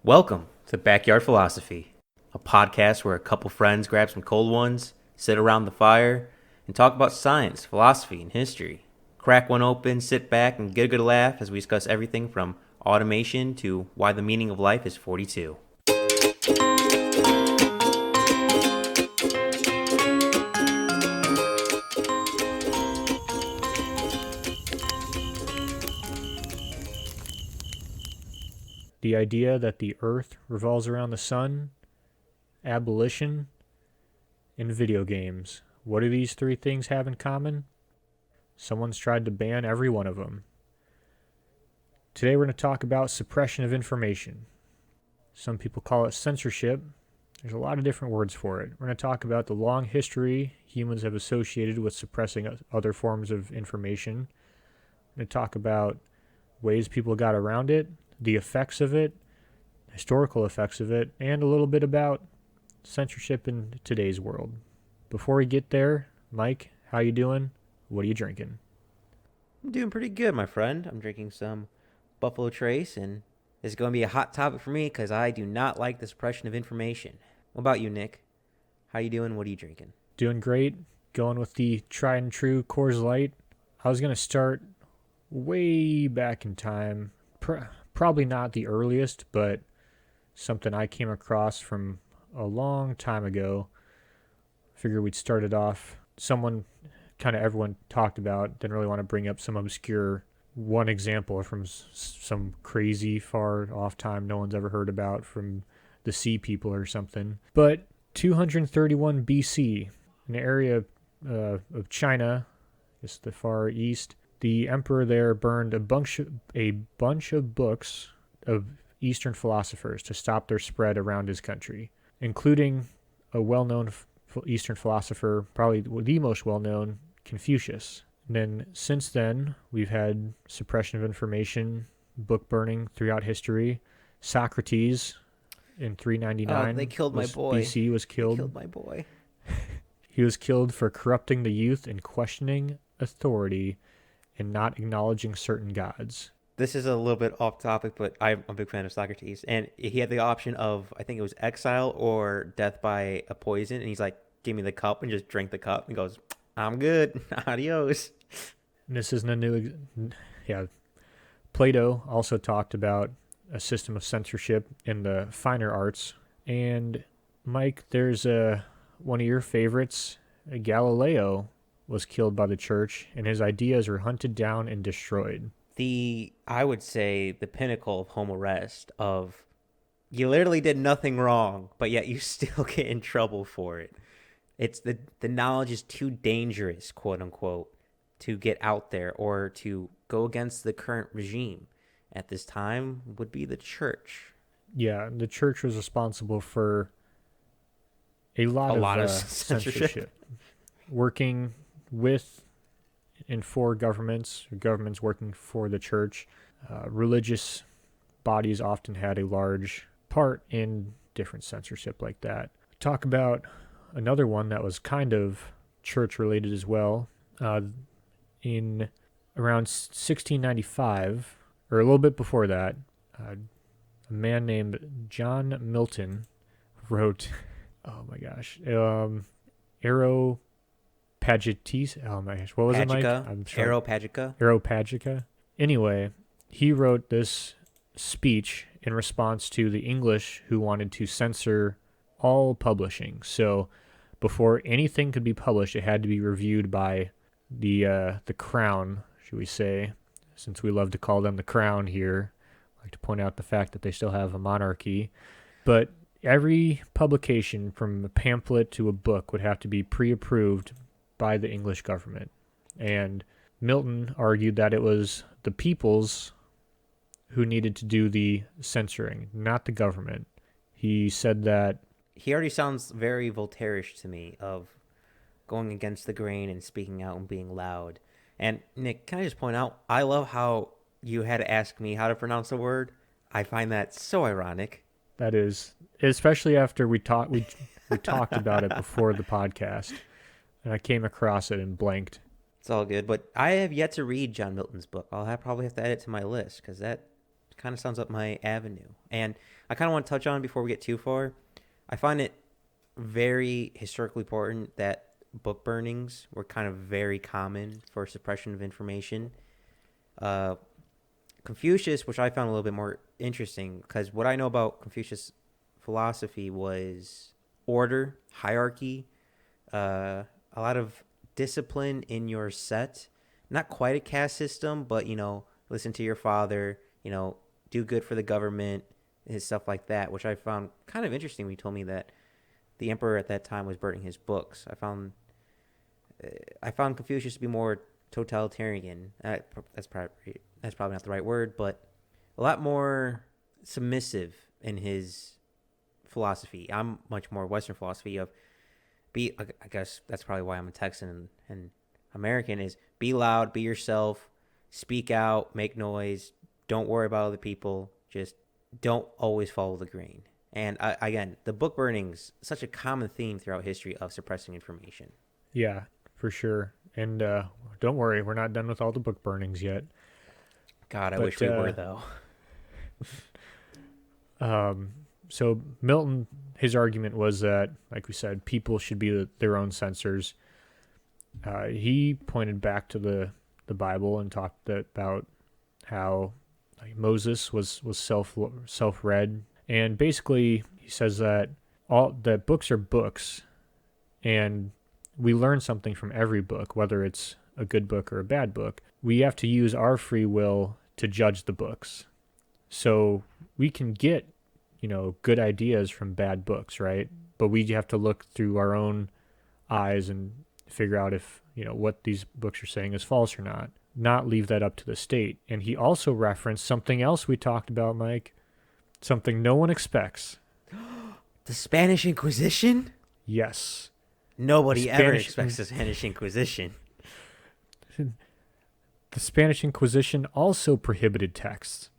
Welcome to Backyard Philosophy, a podcast where a couple friends grab some cold ones, sit around the fire, and talk about science, philosophy, and history. Crack one open, sit back, and get a good laugh as we discuss everything from automation to why the meaning of life is 42. The idea that the Earth revolves around the sun, abolition, and video games. What do these three things have in common? Someone's tried to ban every one of them. Today we're going to talk about suppression of information. Some people call it censorship. There's a lot of different words for it. We're going to talk about the long history humans have associated with suppressing other forms of information. We're going to talk about ways people got around it, the effects of it, historical effects of it, and a little bit about censorship in today's world. Before we get there, Mike, how you doing? What are you drinking? I'm doing pretty good, my friend. I'm drinking some Buffalo Trace, and this is going to be a hot topic for me because I do not like the suppression of information. What about you, Nick? How you doing? What are you drinking? Doing great. Going with the tried and true Coors Light. I was going to start way back in time. Probably not the earliest, but something I came across from a long time ago. Figured we'd start it off. Someone everyone talked about, didn't really want to bring up some obscure one example from some crazy far off time no one's ever heard about from the Sea People or something. But 231 BC, an area of China, just the far east, the emperor there burned a bunch of books of Eastern philosophers to stop their spread around his country, including a well-known Eastern philosopher, probably the most well-known, Confucius. And then since then, we've had suppression of information, book burning throughout history. Socrates in 399 they killed my boy. BC was killed. They killed my boy. He was killed for corrupting the youth and questioning authority and not acknowledging certain gods. This is a little bit off topic, but I'm a big fan of Socrates. And he had the option of, I think it was exile or death by a poison. And he's like, give me the cup, and just drink the cup. And goes, I'm good. Adios. And this isn't a new... Plato also talked about a system of censorship in the finer arts. And Mike, there's one of your favorites, Galileo, was killed by the church, and his ideas were hunted down and destroyed. I would say, the pinnacle of home arrest of, you literally did nothing wrong, but yet you still get in trouble for it. It's the knowledge is too dangerous, quote unquote, to get out there or to go against the current regime. At this time would be the church. Yeah, the church was responsible for a lot of censorship. Working with and for governments working for the church. Religious bodies often had a large part in different censorship like that. Talk about another one that was kind of church related as well. In around 1695, or a little bit before that, a man named John Milton wrote, oh my gosh, Areopagites. Oh my gosh, what was it, Mike? Areopagitica. Anyway, he wrote this speech in response to the English who wanted to censor all publishing. So before anything could be published, it had to be reviewed by the crown, should we say, since we love to call them the crown here. I like to point out the fact that they still have a monarchy. But every publication, from a pamphlet to a book, would have to be pre-approved by the English government. And Milton argued that it was the peoples who needed to do the censoring, not the government. He said that... He already sounds very Voltaire-ish to me, of going against the grain and speaking out and being loud. And Nick, can I just point out, I love how you had to ask me how to pronounce the word. I find that so ironic. That is, especially after we talked about it before the podcast. And I came across it and blanked. It's all good, but I have yet to read John Milton's book. I'll probably have to add it to my list because that Kind of sounds up my avenue. And I kind of want to touch on before we get too far. I find it very historically important that book burnings were kind of very common for suppression of information. Uh, Confucius, which I found a little bit more interesting, because what I know about Confucius philosophy was order, hierarchy, a lot of discipline in your set. Not quite a caste system, but listen to your father. Do good for the government and stuff like that, which I found kind of interesting when he told me that the emperor at that time was burning his books. I found Confucius to be more totalitarian. That's probably not the right word, but a lot more submissive in his philosophy. I'm much more Western philosophy of I guess that's probably why I'm a Texan and American is be loud, be yourself, speak out, make noise, don't worry about other people, just don't always follow the grain. And again, the book burnings, such a common theme throughout history of suppressing information. Yeah, for sure. And don't worry, we're not done with all the book burnings yet. God, I wish we were, though. So Milton, his argument was that, like we said, people should be their own censors. He pointed back to the Bible and talked about how Moses was self-read, and basically he says that that books are books, and we learn something from every book, whether it's a good book or a bad book. We have to use our free will to judge the books. So we can get, good ideas from bad books, right? But we have to look through our own eyes and figure out if, what these books are saying is false or not leave that up to the state. And he also referenced something else we talked about, Mike, something no one expects. The Spanish Inquisition? Yes. Nobody ever expects the Spanish Inquisition. The Spanish Inquisition also prohibited texts.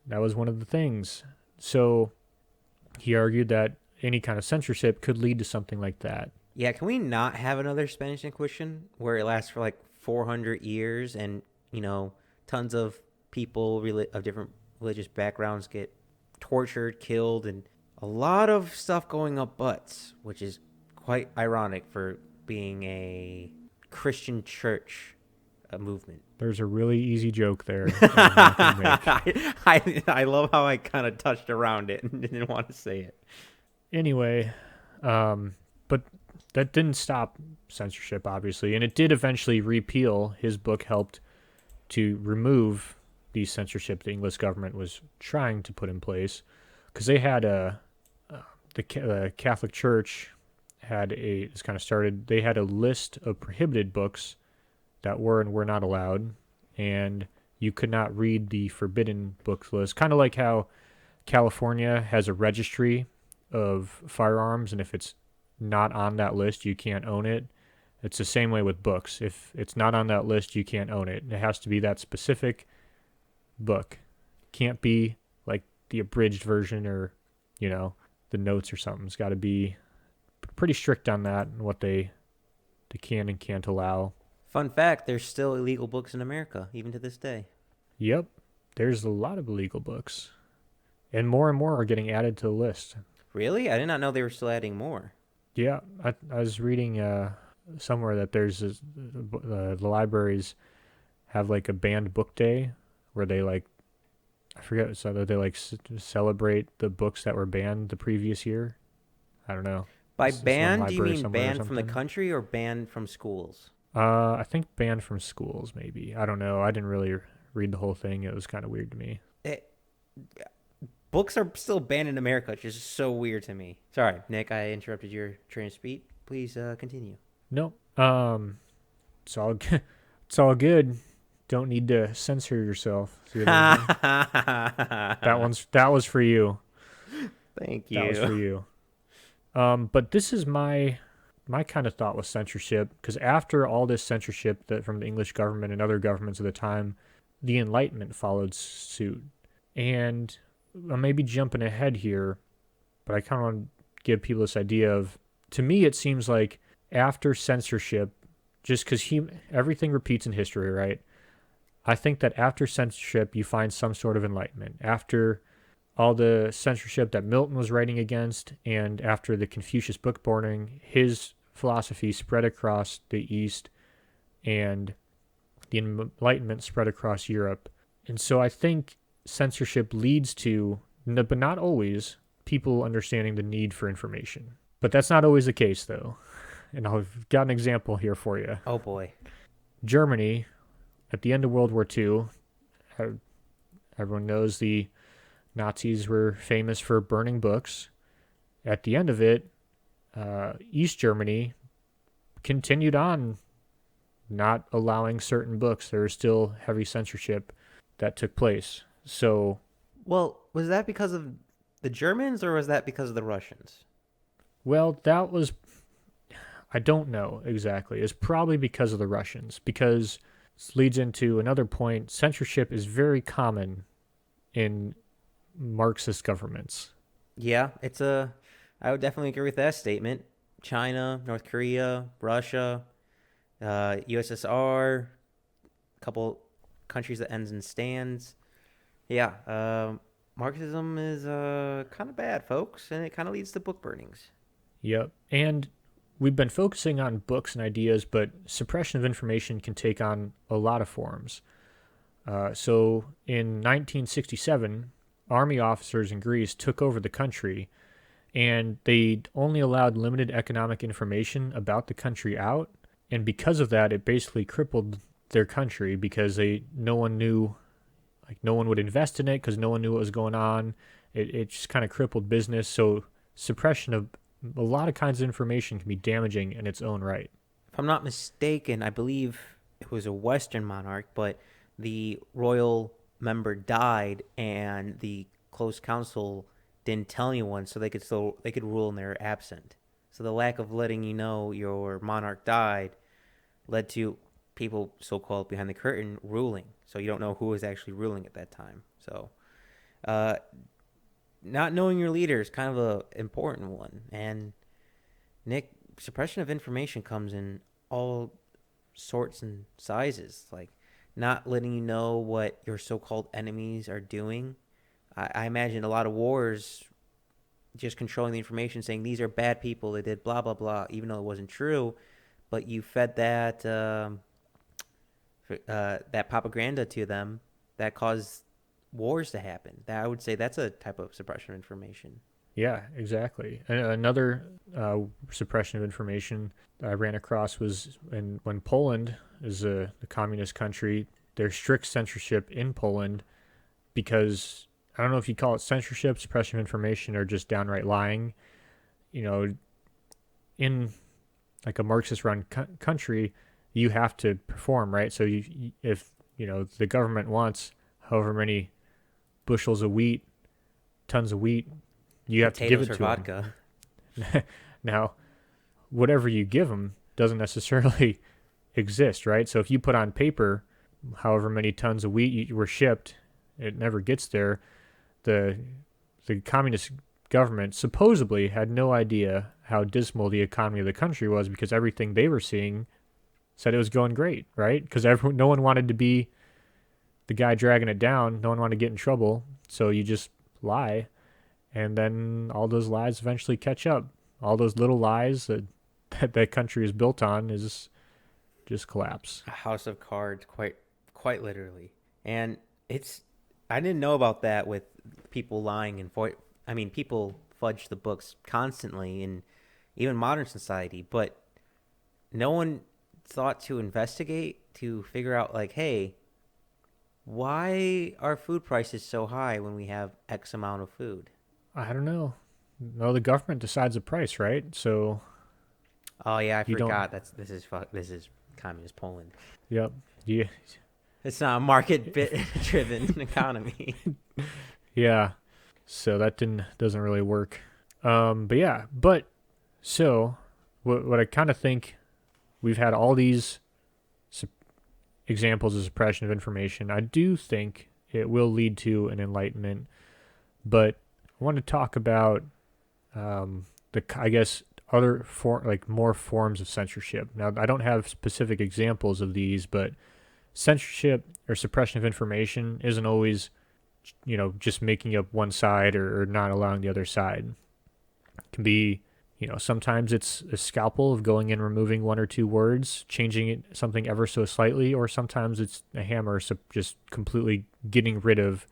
That was one of the things. So he argued that any kind of censorship could lead to something like that. Yeah, can we not have another Spanish Inquisition where it lasts for like 400 years and, tons of people of different religious backgrounds get tortured, killed, and a lot of stuff going up butts, which is quite ironic for being a Christian church movement. There's a really easy joke there. I love how I kind of touched around it and didn't want to say it. Anyway, but that didn't stop censorship, obviously, and it did eventually repeal. His book helped to remove the censorship the English government was trying to put in place, because they had the Catholic Church had they had a list of prohibited books that were and were not allowed, and you could not read the forbidden books list. Kind of like how California has a registry of firearms, and if it's not on that list, you can't own it. It's the same way with books. If it's not on that list, you can't own it. It has to be that specific book. Can't be like the abridged version or, the notes or something. It's got to be pretty strict on that and what they can and can't allow. Fun fact, there's still illegal books in America, even to this day. Yep. There's a lot of illegal books. And more are getting added to the list. Really? I did not know they were still adding more. Yeah. I was reading somewhere that there's the libraries have like a banned book day where they I forget, so that they celebrate the books that were banned the previous year. I don't know. By banned, do you mean banned from the country or banned from schools? I think banned from schools, maybe. I don't know. I didn't really read the whole thing. It was kind of weird to me. Books are still banned in America, which is so weird to me. Sorry, Nick, I interrupted your train of speech. Please continue. No. It's all good. It's all good. Don't need to censor yourself. That was for you. Thank you. That was for you. But this is my kind of thought with censorship, because after all this censorship that from the English government and other governments of the time, the Enlightenment followed suit. And I may be jumping ahead here, but I kind of want to give people this idea of, to me, it seems like after censorship, just because everything repeats in history, right? I think that after censorship, you find some sort of enlightenment. After all the censorship that Milton was writing against, and after the Confucius book burning, his philosophy spread across the East, and the Enlightenment spread across Europe. And so I think censorship leads to, but not always, people understanding the need for information. But that's not always the case, though. And I've got an example here for you. Oh boy. Germany, at the end of World War II, everyone knows the Nazis were famous for burning books. At the end of it, East Germany continued on not allowing certain books. There was still heavy censorship that took place. So, Well, was that because of the Germans or was that because of the Russians? well, that was, I don't know exactly. It's probably because of the Russians, because this leads into another point. Censorship is very common in Marxist governments. Yeah, I would definitely agree with that statement. China, North Korea, Russia, USSR, a couple countries that ends in stands. Yeah, Marxism is kind of bad, folks, and it kind of leads to book burnings. Yep. And we've been focusing on books and ideas, but suppression of information can take on a lot of forms. So in 1967, army officers in Greece took over the country, and they only allowed limited economic information about the country out. And because of that, it basically crippled their country because no one knew, like no one would invest in it because no one knew what was going on. It just kind of crippled business. So suppression of a lot of kinds of information can be damaging in its own right. If I'm not mistaken, I believe it was a Western monarch, but the royal member died, and the close council didn't tell anyone, so they could rule in their absent. So the lack of letting you know your monarch died led to people so-called behind the curtain ruling. So you don't know who was actually ruling at that time. So uh, not knowing your leader is kind of a important one. And Nick, suppression of information comes in all sorts and sizes. Like not letting you know what your so-called enemies are doing. I imagine a lot of wars just controlling the information, saying these are bad people, they did blah blah blah, even though it wasn't true. But you fed that propaganda to them that caused wars to happen. That I would say that's a type of suppression of information. Yeah, exactly. Another suppression of information I ran across was when Poland is a communist country. There's strict censorship in Poland because I don't know if you call it censorship, suppression of information, or just downright lying. You know, in like a Marxist-run country, you have to perform, right? So if the government wants however many bushels of wheat, tons of wheat, you have to give Potatoes it or to vodka. them. Now, whatever you give them doesn't necessarily exist, right? So if you put on paper however many tons of wheat were shipped, it never gets there. The communist government supposedly had no idea how dismal the economy of the country was because everything they were seeing said it was going great, right? Because no one wanted to be the guy dragging it down. No one wanted to get in trouble. So you just lie. And then all those lies eventually catch up. All those little lies that country is built on is just collapse. A house of cards, quite literally. And I didn't know about that with people lying and people fudge the books constantly in even modern society, but no one thought to investigate to figure out like, hey, why are food prices so high when we have X amount of food? I don't know. No, the government decides the price, right? So Oh yeah, I you don't. forgot. This is communist Poland. Yep. Yeah. It's not a market driven economy. Yeah. So that doesn't really work. But yeah. But so what I kind of think, we've had all these examples of suppression of information. I do think it will lead to an enlightenment, but I want to talk about I guess more forms of censorship. Now I don't have specific examples of these, but censorship or suppression of information isn't always, just making up one side or not allowing the other side. It can be, sometimes it's a scalpel of going and removing one or two words, changing it something ever so slightly, or sometimes it's a hammer, so just completely getting rid of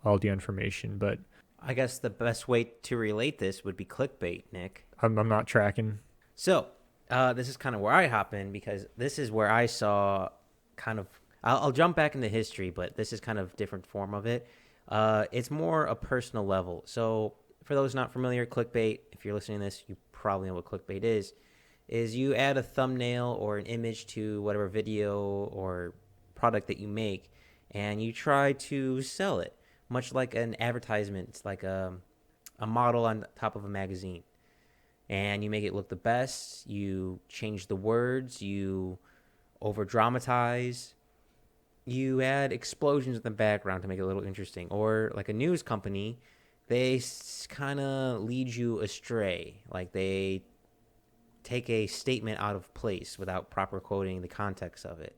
all the information. But I guess the best way to relate this would be clickbait, Nick. I'm not tracking. So, this is kind of where I hop in because this is where I saw kind of. I'll jump back into history, but this is kind of different form of it. It's more a personal level. So, for those not familiar, clickbait, if you're listening to this, you probably know what clickbait is you add a thumbnail or an image to whatever video or product that you make, and you try to sell it, much like an advertisement. It's like a model on top of a magazine. And you make it look the best. You change the words. You over dramatize. You add explosions in the background to make it a little interesting. Or like a news company, they kind of lead you astray. Like they take a statement out of place without proper quoting the context of it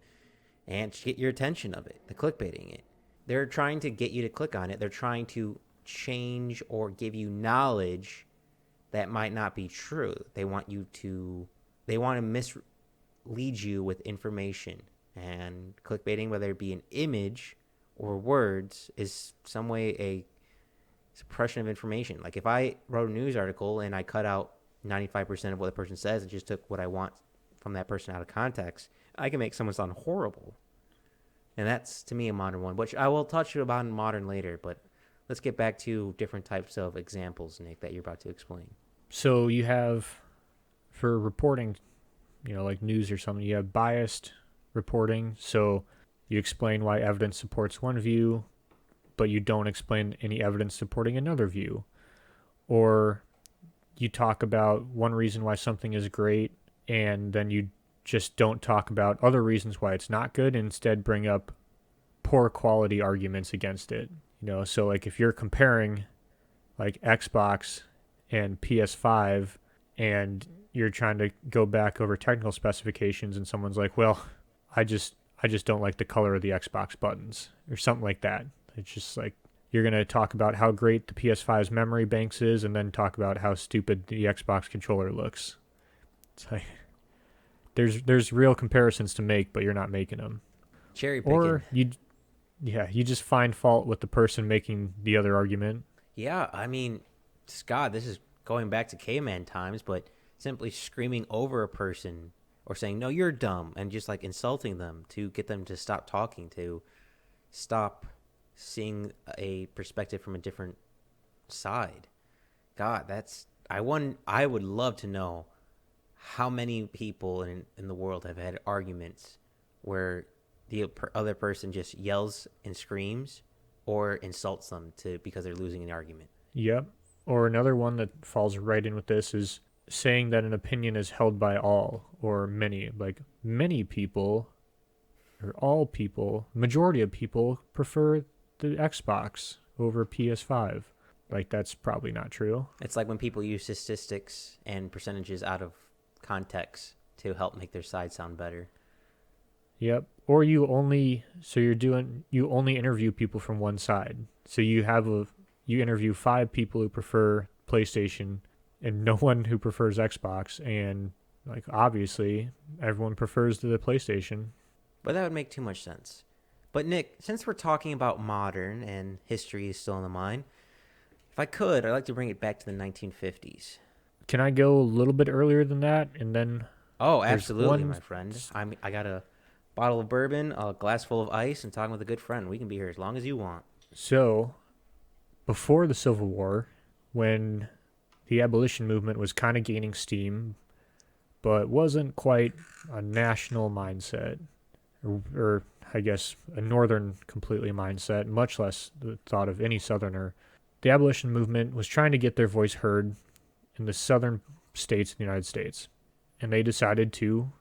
and to get your attention of it, the clickbaiting it. They're trying to get you to click on it. They're trying to change or give you knowledge that might not be true. They want to mislead you with information. And clickbaiting, whether it be an image or words, is some way a suppression of information. Like if I wrote a news article and I cut out 95% of what the person says and just took what I want from that person out of context, I can make someone sound horrible. And that's, to me, a modern one, which I will touch about in modern later. But let's get back to different types of examples, Nick, that you're about to explain. So you have, for reporting, like news or something, you have biased reporting. So you explain why evidence supports one view, but you don't explain any evidence supporting another view. Or you talk about one reason why something is great, and then you just don't talk about other reasons why it's not good, and instead bring up poor quality arguments against it. So like if you're comparing like Xbox and PS5 and you're trying to go back over technical specifications and someone's like, well, I just don't like the color of the Xbox buttons or something like that. It's just like you're going to talk about how great the PS5's memory banks is and then talk about how stupid the Xbox controller looks. It's like there's real comparisons to make, but you're not making them. Cherry picking. Or you just find fault with the person making the other argument. Yeah, I mean, Scott, this is going back to caveman times, but simply screaming over a person or saying, no, you're dumb, and just like insulting them to get them to stop talking, to stop seeing a perspective from a different side. God, I would love to know how many people in the world have had arguments where the other person just yells and screams or insults them because they're losing an argument. Yep. Or another one that falls right in with this is saying that an opinion is held by all or many. Like many people or all people, majority of people prefer the Xbox over PS5. Like that's probably not true. It's like when people use statistics and percentages out of context to help make their side sound better. Yep. Or you only interview people from one side. So you interview 5 people who prefer PlayStation and no one who prefers Xbox, and like obviously everyone prefers the PlayStation. But that would make too much sense. But Nick, since we're talking about modern and history is still in the mind, if I could, I'd like to bring it back to the 1950s. Can I go a little bit earlier than that and then? Oh, absolutely, my friend. I got a bottle of bourbon, a glass full of ice, and talking with a good friend. We can be here as long as you want. So, before the Civil War, when the abolition movement was kind of gaining steam, but wasn't quite a national mindset, or I guess a northern completely mindset, much less the thought of any southerner. The abolition movement was trying to get their voice heard in the southern states of the United States. And they decided to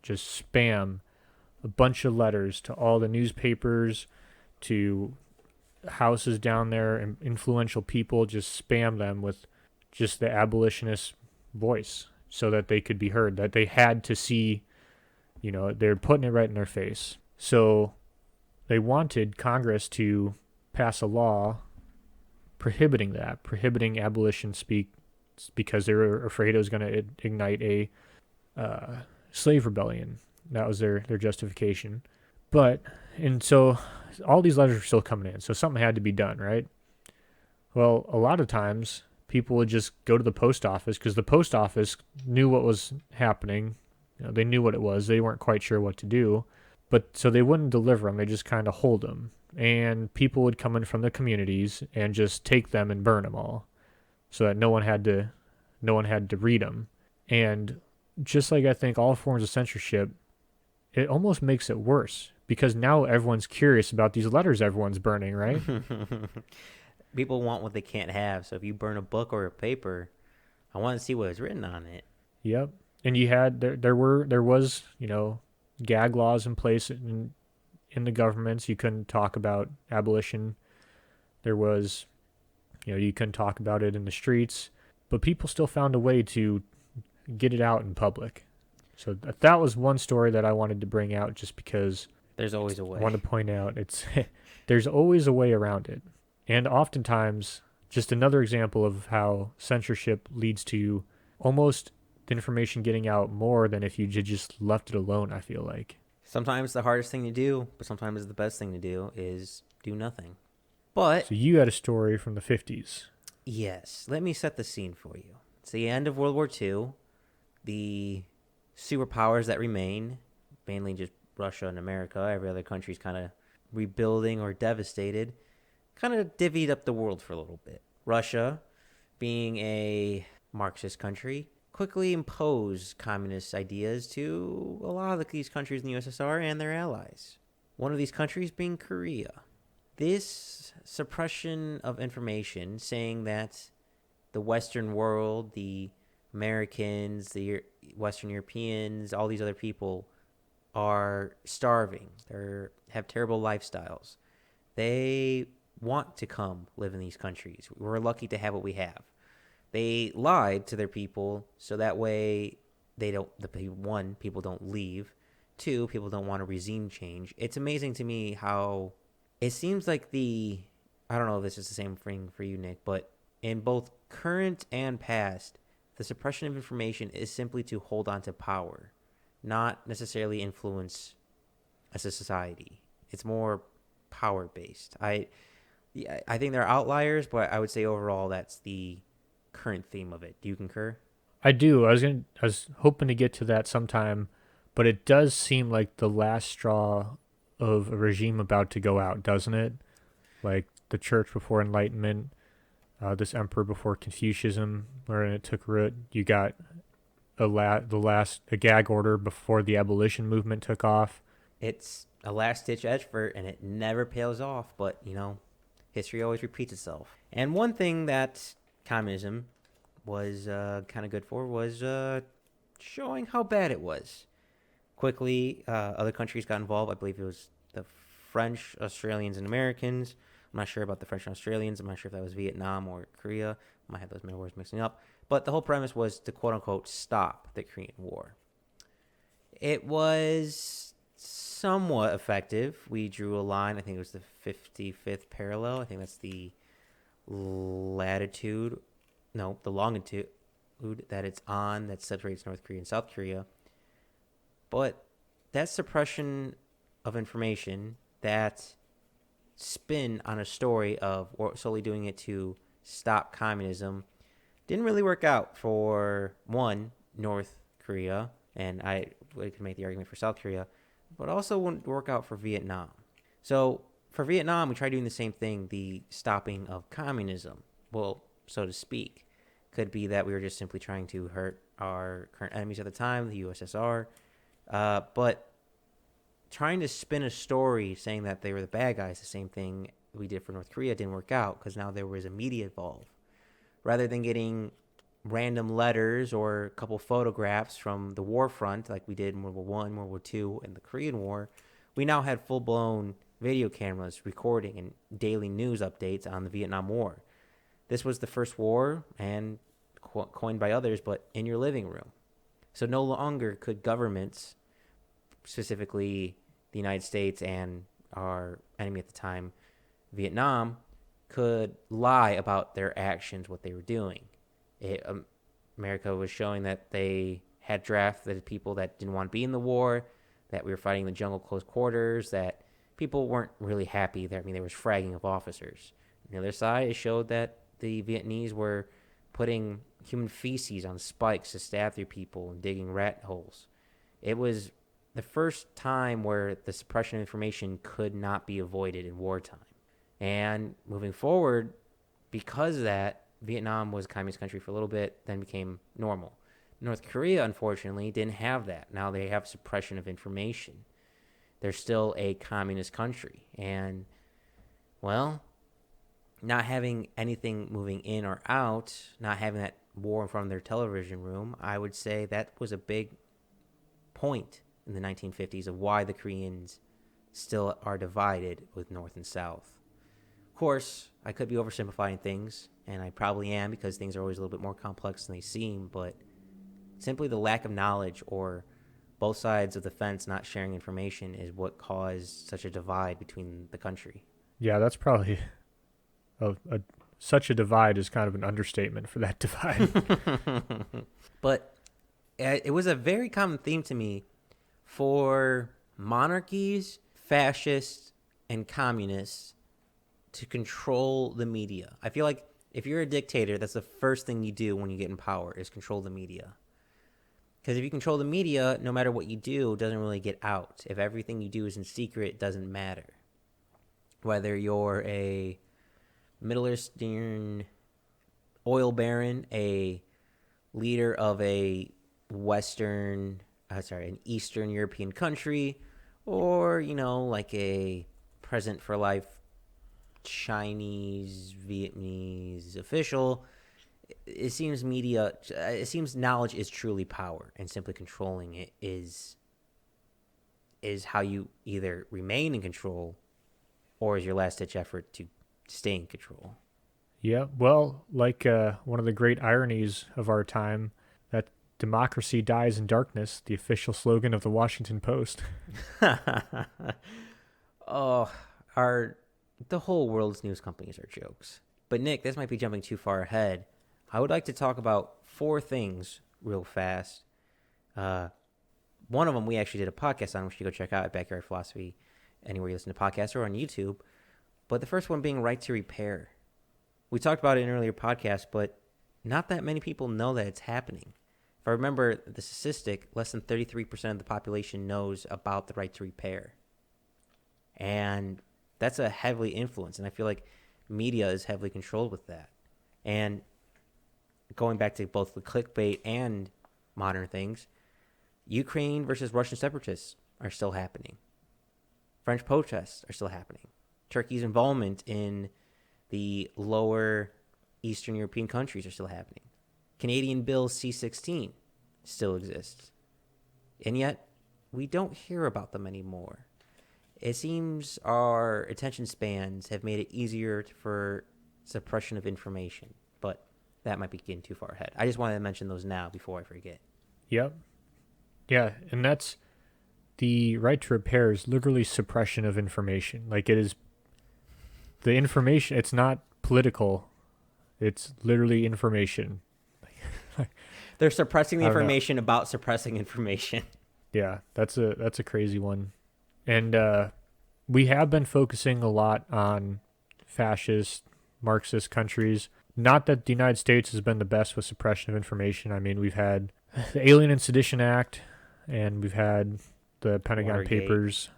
just spam a bunch of letters to all the newspapers, to houses down there, and influential people, just spam them with just the abolitionist voice so that they could be heard, that they had to see They're putting it right in their face. So they wanted Congress to pass a law prohibiting abolition speak, because they were afraid it was going to ignite a slave rebellion. That was their justification. But, and so all these letters were still coming in. So something had to be done, right? Well, a lot of times people would just go to the post office because the post office knew what was happening. They knew what it was. They weren't quite sure what to do. But so they wouldn't deliver them. They just kind of hold them. And people would come in from the communities and just take them and burn them all, so that no one had to read them. And just like I think all forms of censorship, it almost makes it worse because now everyone's curious about these letters everyone's burning, right? People want what they can't have. So if you burn a book or a paper, I want to see what is written on it. Yep. And you had there was gag laws in place in the governments. You couldn't talk about abolition. There was, you couldn't talk about it in the streets, but people still found a way to get it out in public. So that was one story that I wanted to bring out, just because there's always a way. I want to point out there's always a way around it. And oftentimes, just another example of how censorship leads to almost the information getting out more than if you just left it alone, I feel like. Sometimes the hardest thing to do, but sometimes the best thing to do is do nothing. But so you had a story from the 50s. Yes. Let me set the scene for you. It's the end of World War II. The superpowers that remain, mainly just Russia and America, every other country's kind of rebuilding or devastated, kind of divvied up the world for a little bit. Russia, being a Marxist country, quickly imposed communist ideas to a lot of these countries in the USSR and their allies. One of these countries being Korea. This suppression of information, saying that the Western world, the Americans, the Western Europeans, all these other people are starving. They have terrible lifestyles. They want to come live in these countries. We're lucky to have what we have. They lied to their people so that way people don't leave. Two, people don't want a regime change. It's amazing to me how it seems like I don't know if this is the same thing for you, Nick, but in both current and past, the suppression of information is simply to hold on to power, not necessarily influence as a society. It's more power based. I think there are outliers, but I would say overall that's the current theme of it. Do you concur? I do. I was hoping to get to that sometime, but it does seem like the last straw of a regime about to go out, doesn't it? Like the church before Enlightenment, this emperor before Confucianism, wherein it took root. You got a gag order before the abolition movement took off. It's a last-ditch effort, and it never pays off, but, history always repeats itself. And one thing that communism was kind of good for was showing how bad it was. Quickly, other countries got involved. I believe it was the French, Australians, and Americans. I'm not sure about the French and Australians. I'm not sure if that was Vietnam or Korea. I might have those memoirs mixing up. But the whole premise was to, quote-unquote, stop the Korean War. It was somewhat effective. We drew a line. I think it was the 55th parallel. I think that's the longitude that it's on that separates North Korea and South Korea. But that suppression of information, that spin on a story of solely doing it to stop communism, didn't really work out for, one, North Korea, and I could make the argument for South Korea, but also wouldn't work out for Vietnam. So for Vietnam, we tried doing the same thing, the stopping of communism, well, so to speak. Could be that we were just simply trying to hurt our current enemies at the time, the USSR, but trying to spin a story saying that they were the bad guys, the same thing we did for North Korea, didn't work out because now there was a media involved. Rather than getting random letters or a couple photographs from the war front like we did in World War One, World War Two, and the Korean War, we now had full-blown video cameras recording and daily news updates on the Vietnam War. This was the first war, and coined by others, but in your living room. So no longer could governments specifically the United States and our enemy at the time, Vietnam, could lie about their actions, what they were doing. America was showing that they had drafted people that didn't want to be in the war, that we were fighting in the jungle close quarters, that people weren't really happy there. I mean, there was fragging of officers. On the other side, it showed that the Vietnamese were putting human feces on spikes to stab through people and digging rat holes. It was the first time where the suppression of information could not be avoided in wartime. And moving forward, because of that, Vietnam was a communist country for a little bit, then became normal. North Korea, unfortunately, didn't have that. Now they have suppression of information. They're still a communist country. And, well, not having anything moving in or out, not having that war in front of their television room, I would say that was a big point in the 1950s of why the Koreans still are divided with North and South. Of course, I could be oversimplifying things, and I probably am because things are always a little bit more complex than they seem, but simply the lack of knowledge or both sides of the fence not sharing information is what caused such a divide between the country. Yeah, that's probably such a divide is kind of an understatement for that divide. But it was a very common theme to me for monarchies, fascists, and communists to control the media. I feel like if you're a dictator, that's the first thing you do when you get in power is control the media. Because if you control the media, no matter what you do, it doesn't really get out. If everything you do is in secret, it doesn't matter. Whether you're a Middle Eastern oil baron, a leader of an Eastern European country, or, like a president for life Chinese, Vietnamese official, it seems knowledge is truly power, and simply controlling it is how you either remain in control or is your last-ditch effort to stay in control. Yeah, well, like one of the great ironies of our time, that democracy dies in darkness, the official slogan of the Washington Post. The whole world's news companies are jokes. But Nick, this might be jumping too far ahead. I would like to talk about 4 things real fast. One of them we actually did a podcast on, which you go check out at Backyard Philosophy, anywhere you listen to podcasts or on YouTube. But the first one being right to repair. We talked about it in an earlier podcast, but not that many people know that it's happening. If I remember the statistic, less than 33% of the population knows about the right to repair. And that's a heavily influenced, and I feel like media is heavily controlled with that. And going back to both the clickbait and modern things, Ukraine versus Russian separatists are still happening. French protests are still happening. Turkey's involvement in the lower Eastern European countries are still happening. Canadian Bill C-16 still exists. And yet, we don't hear about them anymore. It seems our attention spans have made it easier for suppression of information, but that might be getting too far ahead. I just wanted to mention those now before I forget. Yep. Yeah, and that's the right to repair is literally suppression of information. Like, it is the information, it's not political. It's literally information. They're suppressing the information about suppressing information. Yeah, that's a crazy one. And we have been focusing a lot on fascist, Marxist countries. Not that the United States has been the best with suppression of information. I mean, we've had the Alien and Sedition Act, and we've had the Pentagon Watergate. Papers.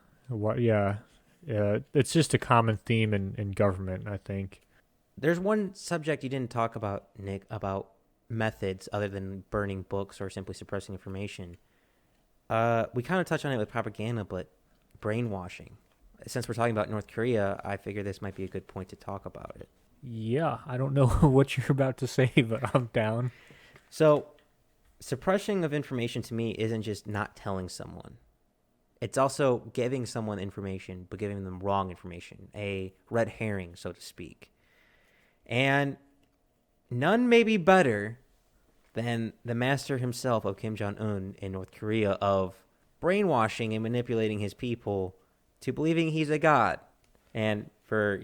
It's just a common theme in government, I think. There's one subject you didn't talk about, Nick, about methods other than burning books or simply suppressing information. We kind of touched on it with propaganda, but brainwashing. Since we're talking about North Korea, I figure this might be a good point to talk about it. Yeah, I don't know what you're about to say, but I'm down. So, suppression of information to me isn't just not telling someone. It's also giving someone information, but giving them wrong information, a red herring, so to speak. And none may be better than the master himself of Kim Jong-un in North Korea of brainwashing and manipulating his people to believing he's a god. And for,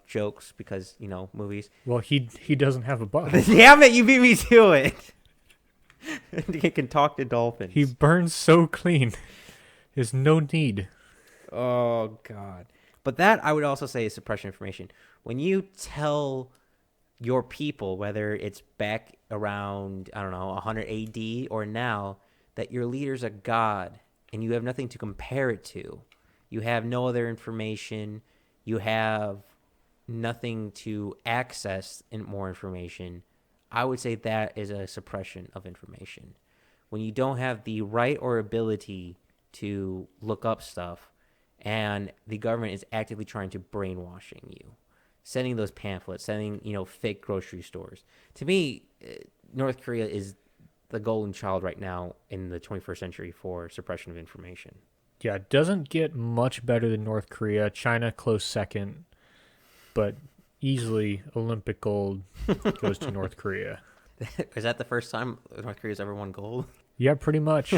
jokes, because, movies. Well, he doesn't have a butt. Damn it, you beat me to it. He can talk to dolphins. He burns so clean. There's no need. Oh, God. But that, I would also say, is suppression information. When you tell your people, whether it's back around, 100 AD or now, that your leader's a god and you have nothing to compare it to, you have no other information, you have nothing to access more information, I would say that is a suppression of information. When you don't have the right or ability to look up stuff and the government is actively trying to brainwashing you, sending those pamphlets, sending, fake grocery stores. To me, North Korea is the golden child right now in the 21st century for suppression of information. Yeah, it doesn't get much better than North Korea. China close second, but easily Olympic gold goes to North Korea. Is that the first time North Korea's ever won gold? Yeah, pretty much.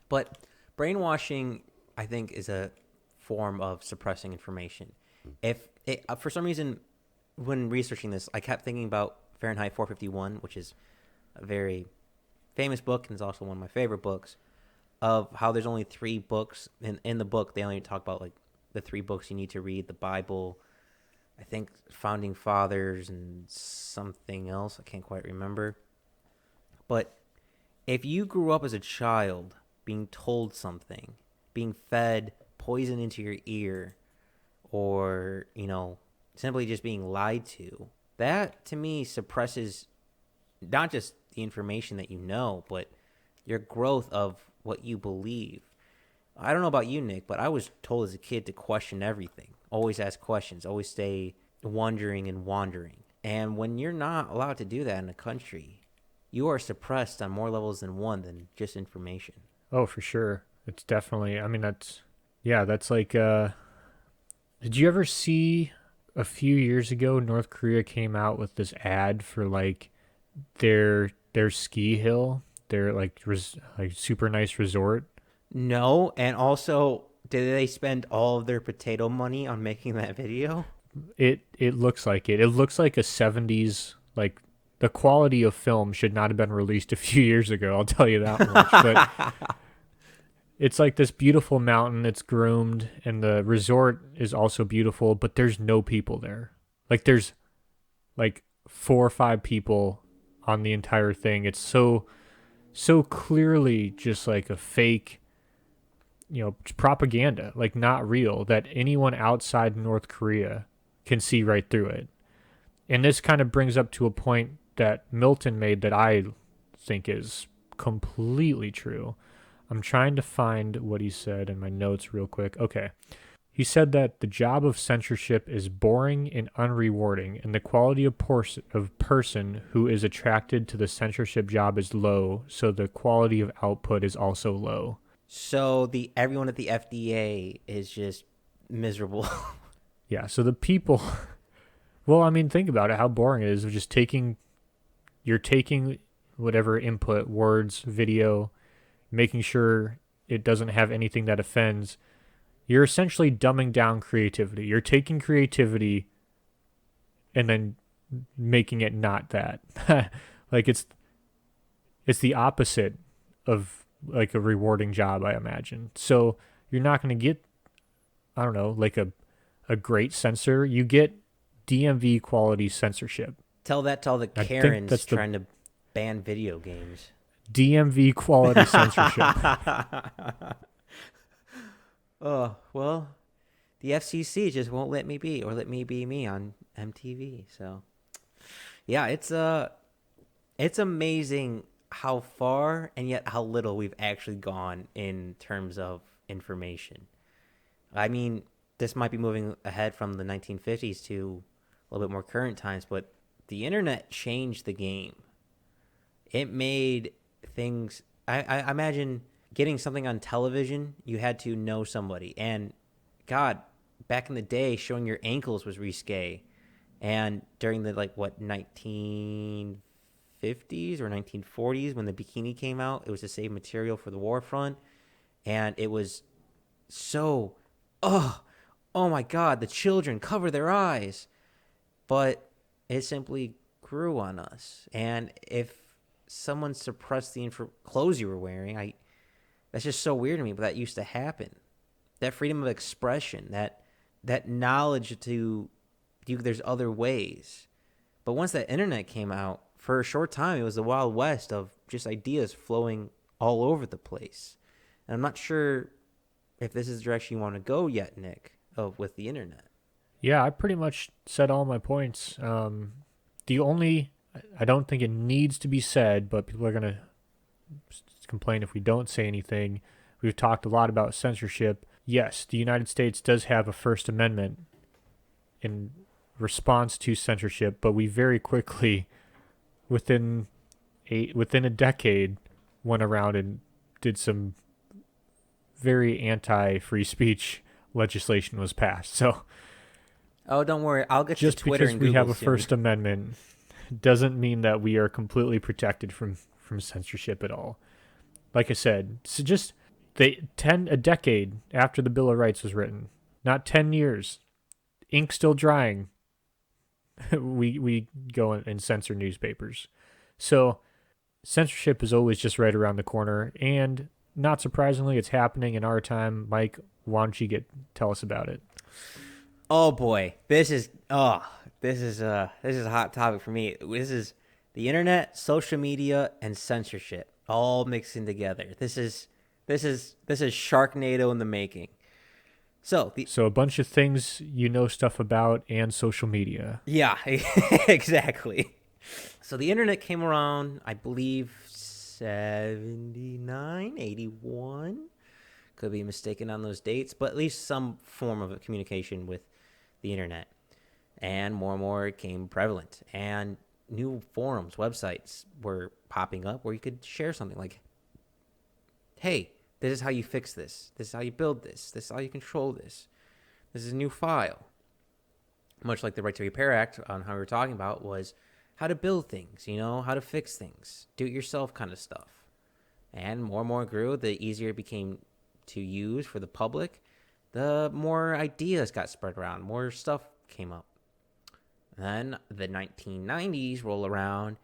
But brainwashing, I think, is a form of suppressing information. If it, for some reason, when researching this, I kept thinking about Fahrenheit 451, which is a very famous book and is also one of my favorite books, of how there's only 3 books. In the book, they only talk about like the 3 books you need to read: the Bible, I think Founding Fathers, and something else. I can't quite remember. But if you grew up as a child being told something, being fed poison into your ear, or, simply just being lied to, that to me suppresses not just the information that you know, but your growth of what you believe. I don't know about you, Nick, but I was told as a kid to question everything. Always ask questions, always stay wondering and wandering. And when you're not allowed to do that in a country, you are suppressed on more levels than one than just information. Oh, for sure. It's definitely, that's like, did you ever see a few years ago, North Korea came out with this ad for like their ski hill, their like super nice resort? No, and also, did they spend all of their potato money on making that video? It looks like it. It looks like a 70s, like the quality of film should not have been released a few years ago, I'll tell you that much. But it's like this beautiful mountain, it's groomed, and the resort is also beautiful, but there's no people there. Like there's like 4 or 5 people on the entire thing. It's so clearly just like a fake, propaganda, like not real, that anyone outside North Korea can see right through it. And this kind of brings up to a point that Milton made that I think is completely true. I'm trying to find what he said in my notes real quick. Okay. He said that the job of censorship is boring and unrewarding, and the quality of person who is attracted to the censorship job is low, so the quality of output is also low. So everyone at the FDA is just miserable. Yeah, so the people, well, think about it, how boring it is of just you're taking whatever input, words, video, making sure it doesn't have anything that offends. You're essentially dumbing down creativity. You're taking creativity and then making it not that. Like it's the opposite of like a rewarding job, I imagine. So you're not going to get, I don't know, like a great censor. You get DMV quality censorship. Tell that to all the Karens that's trying to ban video games. DMV quality censorship. Oh, well, the FCC just won't let me be, or let me be me on MTV. So, yeah, it's amazing how far and yet how little we've actually gone in terms of information. I mean, this might be moving ahead from the 1950s to a little bit more current times, but the internet changed the game. It made things, I imagine getting something on television, you had to know somebody. And God, back in the day, showing your ankles was risque. And during the 1950s, 1950s or 1940s when the bikini came out. It was to save material for the war front. And it was so, oh my God, the children cover their eyes. But it simply grew on us. And if someone suppressed the clothes you were wearing, that's just so weird to me, but that used to happen. That freedom of expression, that knowledge to there's other ways. But once that internet came out, for a short time, it was the Wild West of just ideas flowing all over the place. And I'm not sure if this is the direction you want to go yet, Nick, with the internet. Yeah, I pretty much said all my points. The only, I don't think it needs to be said, but people are going to complain if we don't say anything. We've talked a lot about censorship. Yes, the United States does have a First Amendment in response to censorship, but we very quickly, within a decade, went around and did some very anti-free speech legislation was passed. So, oh, don't worry, I'll get just to Twitter because and we Google have a soon. First Amendment doesn't mean that we are completely protected from censorship at all. Like I said, so just a decade after the Bill of Rights was written, not 10 years, ink still drying, we go and censor newspapers. So censorship is always just right around the corner, and not surprisingly, it's happening in our time. Mike, why don't you tell us about it? Oh boy, this is a hot topic for me. This is the internet, social media, and censorship all mixing together. This is Sharknado in the making. So a bunch of things you know stuff about and social media. Yeah, exactly. So the internet came around, I believe, 79, 81. Could be mistaken on those dates, but at least some form of communication with the internet. And more it became prevalent. And new forums, websites were popping up where you could share something like, hey, this is how you fix this. This is how you build this. This is how you control this. This is a new file. Much like the Right to Repair Act, on how we were talking about, was how to build things, how to fix things, do-it-yourself kind of stuff. And more grew, the easier it became to use for the public, the more ideas got spread around, more stuff came up. Then the 1990s roll around,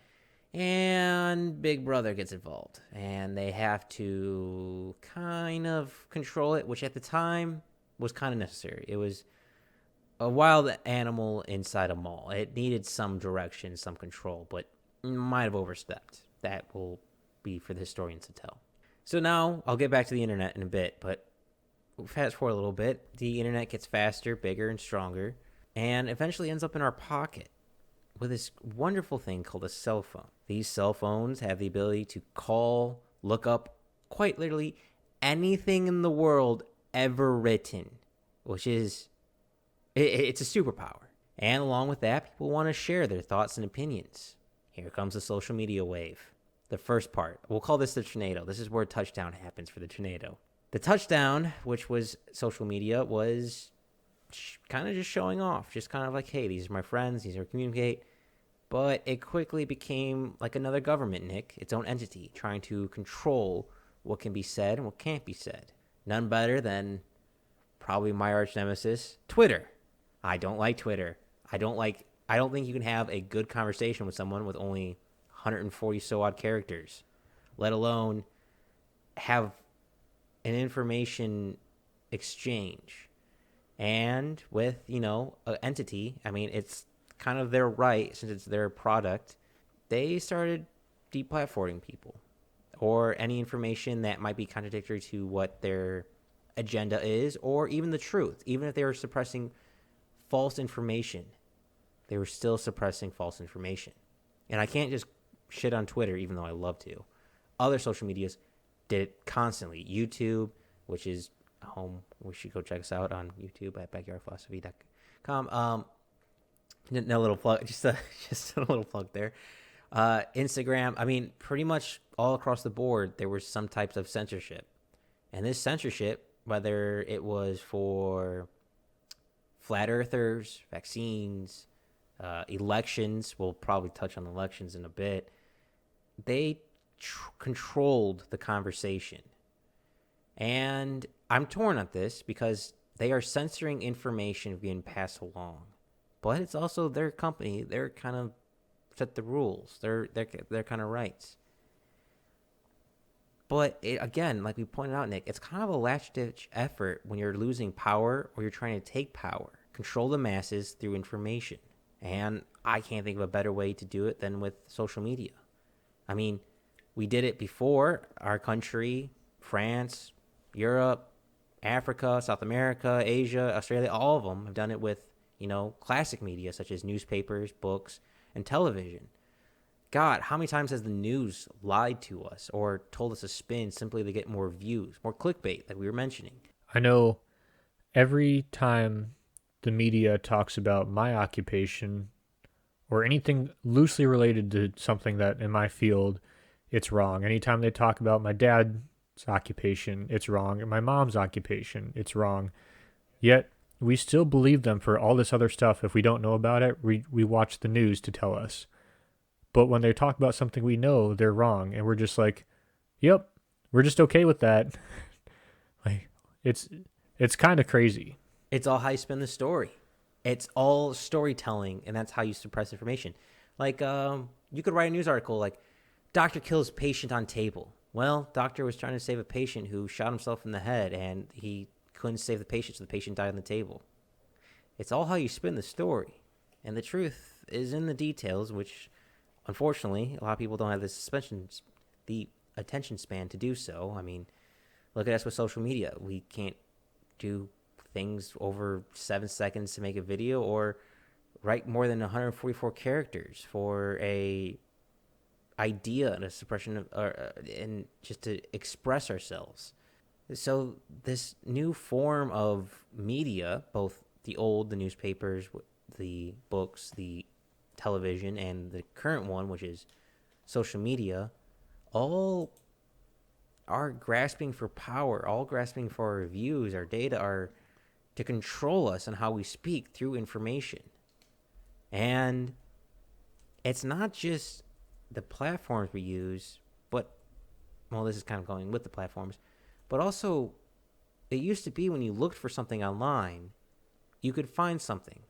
and Big Brother gets involved, and they have to kind of control it, which at the time was kind of necessary. It was a wild animal inside a mall. It needed some direction, some control, but might have overstepped. That will be for the historians to tell. So now I'll get back to the internet in a bit, but fast forward a little bit. The internet gets faster, bigger, and stronger, and eventually ends up in our pocket with this wonderful thing called a cell phone. These cell phones have the ability to call, look up, quite literally anything in the world ever written, which is, it's a superpower. And along with that, people want to share their thoughts and opinions. Here comes the social media wave. The first part, we'll call this the tornado. This is where touchdown happens for the tornado. The touchdown, which was social media, was kind of just showing off. Just kind of like, hey, these are my friends, these are communicate. But it quickly became like another government, Nick, its own entity, trying to control what can be said and what can't be said. None better than probably my arch nemesis, Twitter. I don't like Twitter. I don't think you can have a good conversation with someone with only 140 so odd characters, let alone have an information exchange. And with, an entity, I mean, it's kind of their right, since it's their product, they started deplatforming people or any information that might be contradictory to what their agenda is, or even the truth. Even if they were suppressing false information, they were still suppressing false information. And I can't just shit on Twitter, even though I love to. Other social medias did it constantly. YouTube, which is home, we should go check us out on YouTube at backyardphilosophy.com. No little plug, just a little plug there. Instagram, I mean, pretty much all across the board, there was some types of censorship. And this censorship, whether it was for flat earthers, vaccines, elections, we'll probably touch on elections in a bit, they controlled the conversation. And I'm torn on this because they are censoring information being passed along. But it's also their company. They're kind of set the rules. They're kind of rights. But again, like we pointed out, Nick, it's kind of a last ditch effort when you're losing power or you're trying to take power. Control the masses through information. And I can't think of a better way to do it than with social media. I mean, we did it before. Our country, France, Europe, Africa, South America, Asia, Australia, all of them have done it with, classic media such as newspapers, books, and television. God, how many times has the news lied to us or told us a spin simply to get more views, more clickbait, like we were mentioning? I know every time the media talks about my occupation or anything loosely related to something that in my field, it's wrong. Anytime they talk about my dad's occupation, it's wrong. And my mom's occupation, it's wrong. Yet we still believe them for all this other stuff. If we don't know about it, we watch the news to tell us. But when they talk about something we know, they're wrong. And we're just like, yep, we're just okay with that. Like, it's kind of crazy. It's all how you spin the story. It's all storytelling, and that's how you suppress information. Like, you could write a news article like, doctor kills patient on table. Well, doctor was trying to save a patient who shot himself in the head, and he couldn't save the patient, so the patient died on the table. It's all how you spin the story. And the truth is in the details, which, unfortunately, a lot of people don't have the attention span to do so. I mean, look at us with social media. We can't do things over 7 seconds to make a video or write more than 144 characters for a idea and a suppression of and just to express ourselves. So this new form of media, both the newspapers, the books, the television, and the current one, which is social media, all are grasping for power, all grasping for our views, our data, our to control us and how we speak through information. And it's not just the platforms we use, but, well, this is kind of going with the platforms, but also it used to be when you looked for something online, you could find something.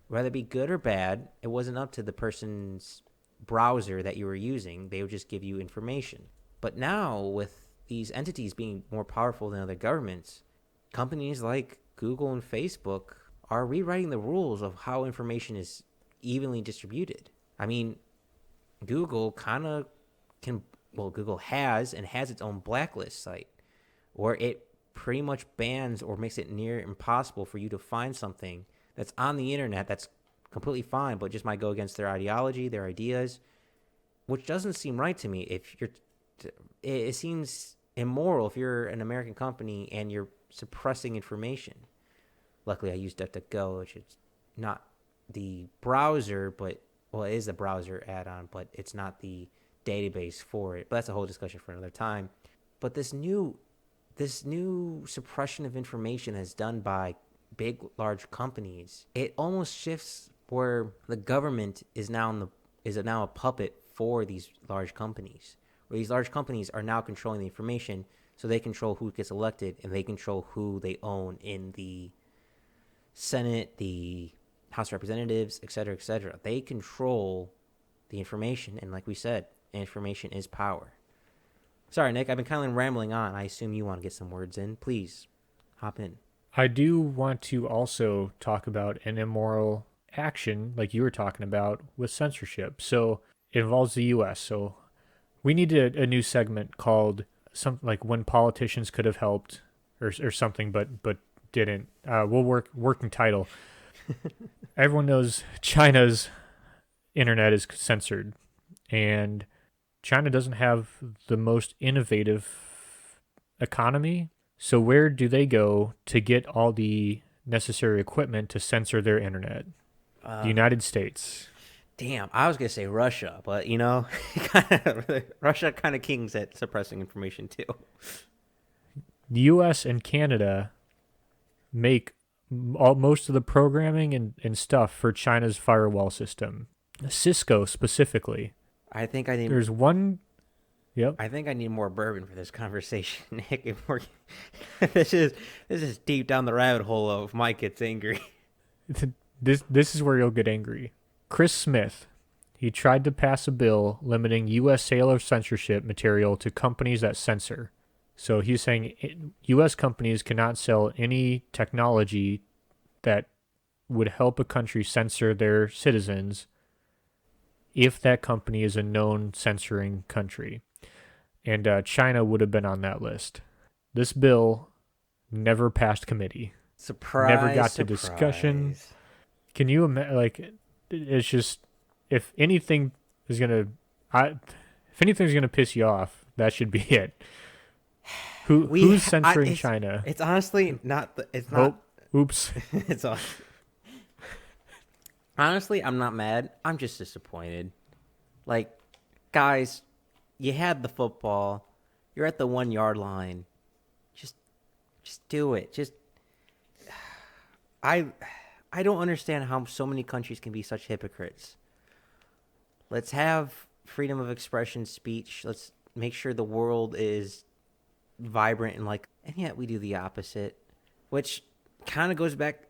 Whether it be good or bad, it wasn't up to the person's browser that you were using. They would just give you information. But now, with these entities being more powerful than other governments, companies like Google and Facebook are rewriting the rules of how information is evenly distributed. I mean, Google Google has its own blacklist site where it pretty much bans or makes it near impossible for you to find something that's on the internet that's completely fine, but just might go against their ideology, their ideas, which doesn't seem right to me. It seems immoral if you're an American company and you're suppressing information. Luckily, I use DuckDuckGo, which is not the browser, but, well, it is a browser add-on, but it's not the database for it. But that's a whole discussion for another time. But this new suppression of information that's done by big, large companies, it almost shifts where the government is now a puppet for these large companies, where these large companies are now controlling the information, so they control who gets elected and they control who they own in the Senate, the House of Representatives, et cetera, et cetera. They control the information, and like we said, information is power. Sorry, Nick, I've been kind of rambling on. I assume you want to get some words in. Please, hop in. I do want to also talk about an immoral action, like you were talking about, with censorship. So it involves the U.S. So we need a new segment called something like "When Politicians Could Have Helped" or something, but didn't. We'll working title. Everyone knows China's internet is censored, and China doesn't have the most innovative economy. So where do they go to get all the necessary equipment to censor their internet? The United States. Damn, I was going to say Russia, but, Russia kind of kings at suppressing information, too. The U.S. and Canada make most of the programming and stuff for China's firewall system. Cisco specifically. I think I didn't... There's one Yep. I think I need more bourbon for this conversation, Nick. This is deep down the rabbit hole of Mike gets angry. This is where you'll get angry. Chris Smith, he tried to pass a bill limiting U.S. sale of censorship material to companies that censor. So he's saying U.S. companies cannot sell any technology that would help a country censor their citizens if that company is a known censoring country. And China would have been on that list. This bill never passed committee. Never got Surprise, to discussion. surprise. Can you imagine? Like, it's just if anything is if anything's gonna piss you off, that should be it. Who's censoring China? It's honestly not. It's Oh, not. oops. It's all. Honestly, I'm not mad. I'm just disappointed. Like, guys, you had the football. You're at the 1 yard line. Just do it. I don't understand how so many countries can be such hypocrites. Let's have freedom of expression, speech. Let's make sure the world is vibrant and yet we do the opposite, which kind of goes back.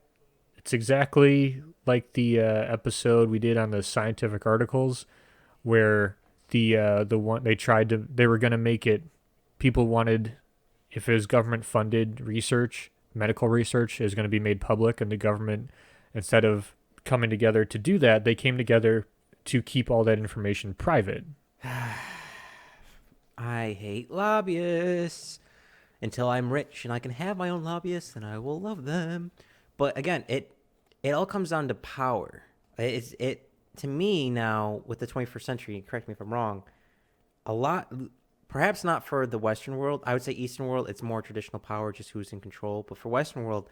It's exactly like the episode we did on the scientific articles, where the one they were gonna make it. People wanted, if it was government funded research, medical research is going to be made public, and the government, instead of coming together to do that, they came together to keep all that information private. I hate lobbyists. Until I'm rich and I can have my own lobbyists, and I will love them. But again, it all comes down to power. It to me now with the 21st century. Correct me if I'm wrong. A lot, perhaps not for the Western world. I would say Eastern world, it's more traditional power, just who's in control. But for Western world,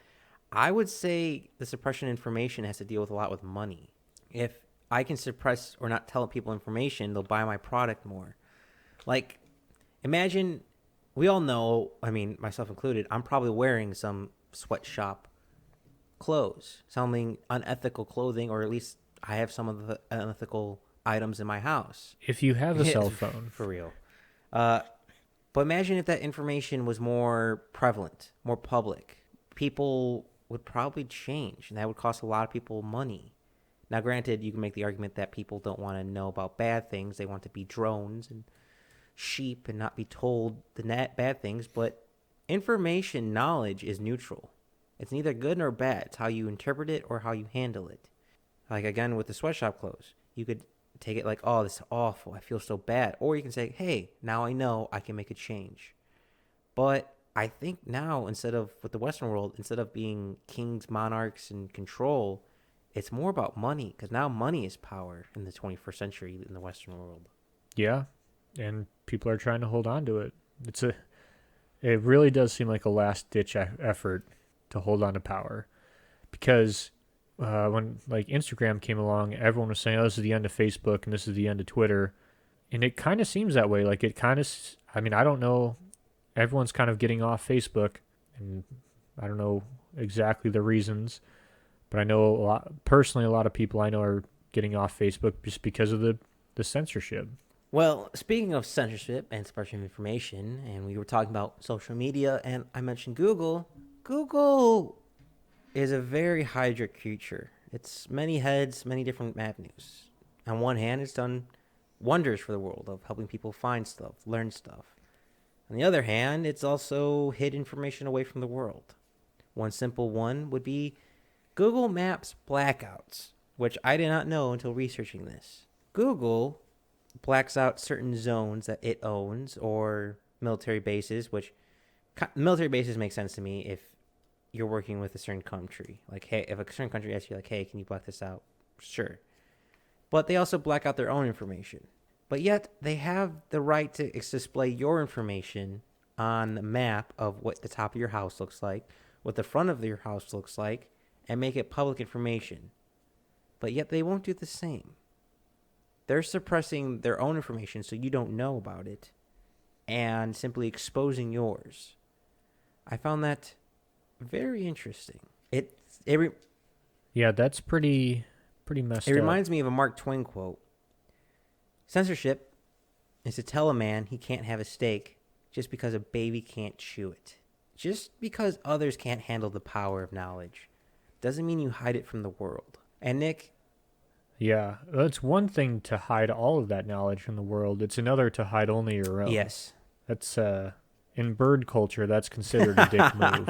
I would say the suppression of information has to deal with a lot with money. If I can suppress or not tell people information, they'll buy my product more. Like, imagine. We all know, I mean, myself included, I'm probably wearing some sweatshop clothes, something unethical clothing, or at least I have some of the unethical items in my house. If you have a cell phone. For real. But imagine if that information was more prevalent, more public. People would probably change, and that would cost a lot of people money. Now, granted, you can make the argument that people don't want to know about bad things. They want to be drones and sheep and not be told the bad things, but information knowledge is neutral. It's neither good nor bad. It's how you interpret it or how you handle it. Like, again, with the sweatshop clothes, you could take it like, oh, this is awful, I feel so bad. Or you can say, hey, now I know I can make a change. But I think now, instead of with the Western world, instead of being kings, monarchs, and control, it's more about money, because now money is power in the 21st century in the Western world. Yeah, and people are trying to hold on to it. It really does seem like a last-ditch effort to hold on to power, because when like Instagram came along, everyone was saying, "Oh, this is the end of Facebook and this is the end of Twitter," and it kind of seems that way. Like it kind of, I mean, I don't know. Everyone's kind of getting off Facebook, and I don't know exactly the reasons, but I know a lot of people I know are getting off Facebook just because of the censorship. Well, speaking of censorship and suppression of information, and we were talking about social media, and I mentioned Google. Google is a very hydra creature. It's many heads, many different avenues. On one hand, it's done wonders for the world of helping people find stuff, learn stuff. On the other hand, it's also hid information away from the world. One simple one would be Google Maps blackouts, which I did not know until researching this. Google blacks out certain zones that it owns, or military bases, which military bases make sense to me if you're working with a certain country. Like, hey, if a certain country asks you, like, hey, can you black this out? Sure. But they also black out their own information. But yet they have the right to display your information on the map of what the top of your house looks like, what the front of your house looks like, and make it public information. But yet they won't do the same. They're suppressing their own information so you don't know about it and simply exposing yours. I found that very interesting. Yeah, that's pretty messed up. It reminds me of a Mark Twain quote. Censorship is to tell a man he can't have a steak just because a baby can't chew it. Just because others can't handle the power of knowledge doesn't mean you hide it from the world. And Nick, Yeah, it's one thing to hide all of that knowledge from the world. It's another to hide only your own. yes. That's in bird culture, that's considered a dick move.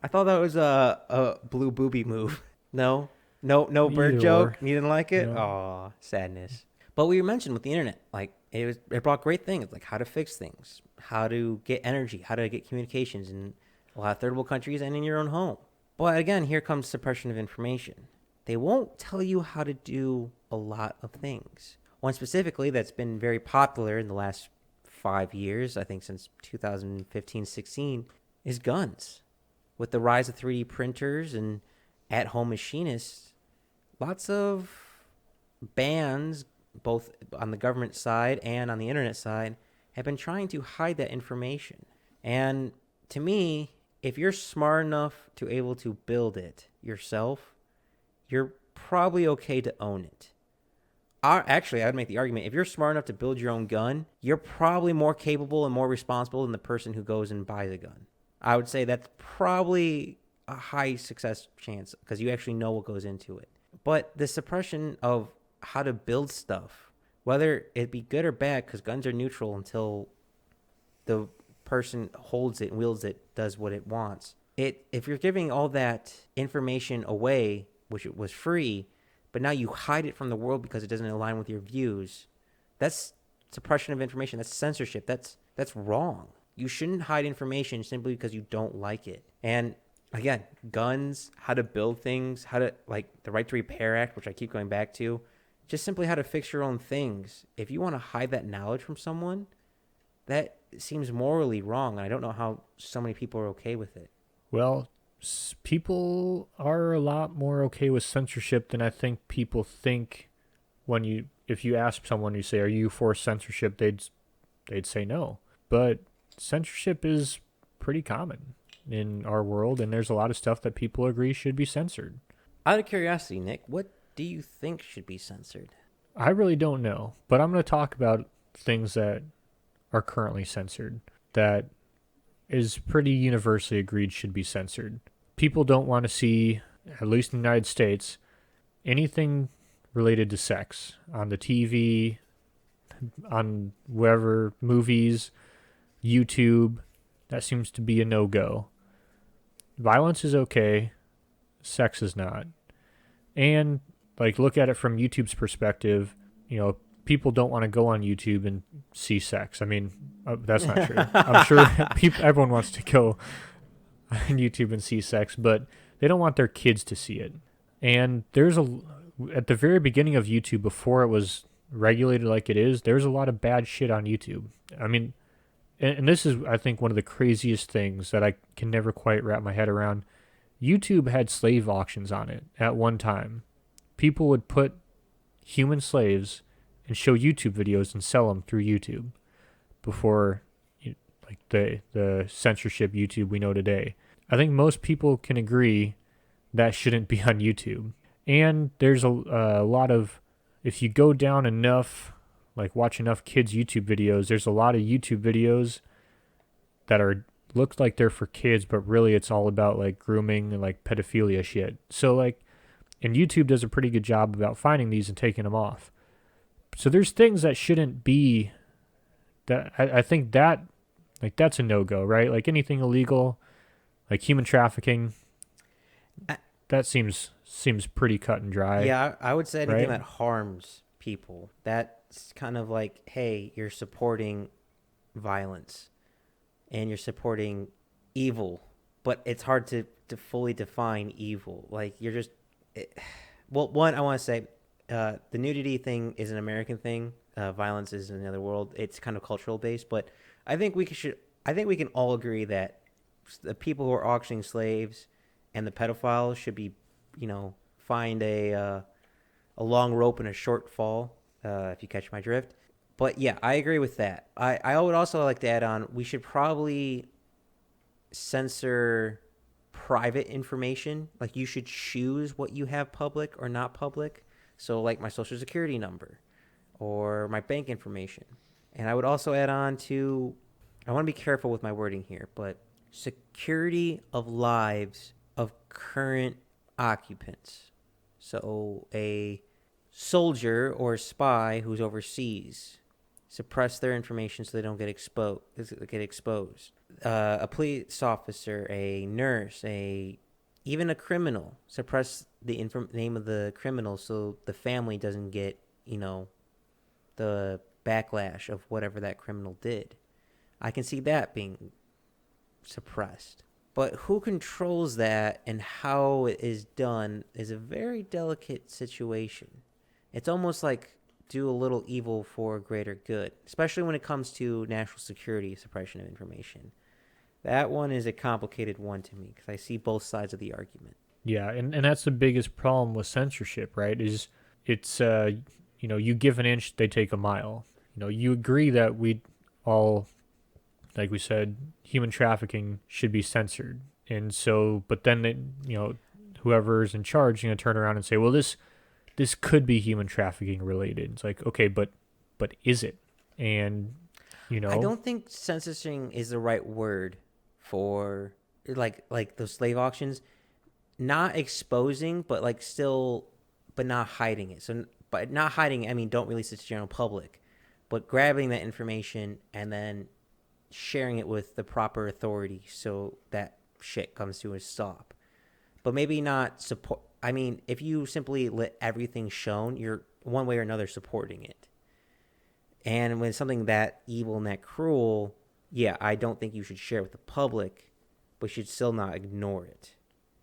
I thought that was a blue booby move. No, no bird Either joke. or. You didn't like it? No. Aw, sadness. But we mentioned with the internet, like it brought great things, like how to fix things, how to get energy, how to get communications in a lot of third world countries and in your own home. But again, here comes suppression of information. They won't tell you how to do a lot of things. One specifically that's been very popular in the last 5 years, I think since 2015-16, is guns. With the rise of 3D printers and at-home machinists, lots of bans, both on the government side and on the internet side, have been trying to hide that information. And to me, if you're smart enough to able to build it yourself, you're probably okay to own it. Actually, I would make the argument, if you're smart enough to build your own gun, you're probably more capable and more responsible than the person who goes and buys a gun. I would say that's probably a high success chance because you actually know what goes into it. But the suppression of how to build stuff, whether it be good or bad, because guns are neutral until the person holds it and wields it, does what it wants. If you're giving all that information away, which it was free, but now you hide it from the world because it doesn't align with your views, that's suppression of information. That's censorship. That's wrong. You shouldn't hide information simply because you don't like it. And again, guns, how to build things, how to, like the Right to Repair Act, which I keep going back to, just simply how to fix your own things. If you want to hide that knowledge from someone, that seems morally wrong. And I don't know how so many people are okay with it. Well, people are a lot more okay with censorship than I think people think. If you ask someone, you say, "Are you for censorship?" They'd say no. But censorship is pretty common in our world, and there's a lot of stuff that people agree should be censored. Out of curiosity, Nick, what do you think should be censored? I really don't know, but I'm going to talk about things that are currently censored that is pretty universally agreed should be censored. People don't want to see, at least in the United States, anything related to sex on the TV, on wherever, movies, YouTube. That seems to be a no-go. Violence is okay, sex is not. And like, look at it from YouTube's perspective. People don't want to go on YouTube and see sex. I mean, that's not true. I'm sure everyone wants to go on YouTube and see sex, but they don't want their kids to see it. And at the very beginning of YouTube, before it was regulated like it is, there's a lot of bad shit on YouTube. I mean, and this is, I think, one of the craziest things that I can never quite wrap my head around. YouTube had slave auctions on it at one time. People would put human slaves and show YouTube videos and sell them through YouTube before like the censorship YouTube we know today. I think most people can agree that shouldn't be on YouTube. And there's a lot of, if you go down enough, like watch enough kids' YouTube videos, there's a lot of YouTube videos that look like they're for kids, but really it's all about like grooming and like pedophilia shit. So like, and YouTube does a pretty good job about finding these and taking them off. So there's things that shouldn't be, that I think that, like, that's a no-go, right? Like anything illegal, like human trafficking, that seems pretty cut and dry. Yeah, I would say anything right? that harms people. That's kind of like, hey, you're supporting violence and you're supporting evil, but it's hard to fully define evil. Like, you're just... well, one, I want to say, the nudity thing is an American thing. Violence is in another world. It's kind of cultural based, but I think we can all agree that the people who are auctioning slaves and the pedophiles should be, find a long rope and a short fall, if you catch my drift. But yeah, I agree with that. I would also like to add on, we should probably censor private information. Like, you should choose what you have public or not public. So like my social security number or my bank information. And I would also add on to, I want to be careful with my wording here, but security of lives of current occupants. So a soldier or spy who's overseas, suppress their information so they don't get exposed. A police officer, a nurse, even a criminal, suppress the name of the criminal so the family doesn't get the backlash of whatever that criminal did. I can see that being suppressed. But who controls that and how it is done is a very delicate situation. It's almost like do a little evil for greater good, especially when it comes to national security, suppression of information. That one is a complicated one to me because I see both sides of the argument. Yeah, and that's the biggest problem with censorship, right? Is it's you give an inch, they take a mile. You agree that we all, like we said, human trafficking should be censored, and so, but then whoever's in charge, turn around and say, well, this could be human trafficking related. It's like, okay, but is it? And I don't think censoring is the right word for like those slave auctions. Not exposing, but like still, but not hiding it. So, but not hiding, I mean, don't release it to general public, but grabbing that information and then sharing it with the proper authority so that shit comes to a stop. But maybe not support. I mean, if you simply let everything shown, you're one way or another supporting it. And when something that evil and that cruel, yeah, I don't think you should share it with the public, but you should still not ignore it.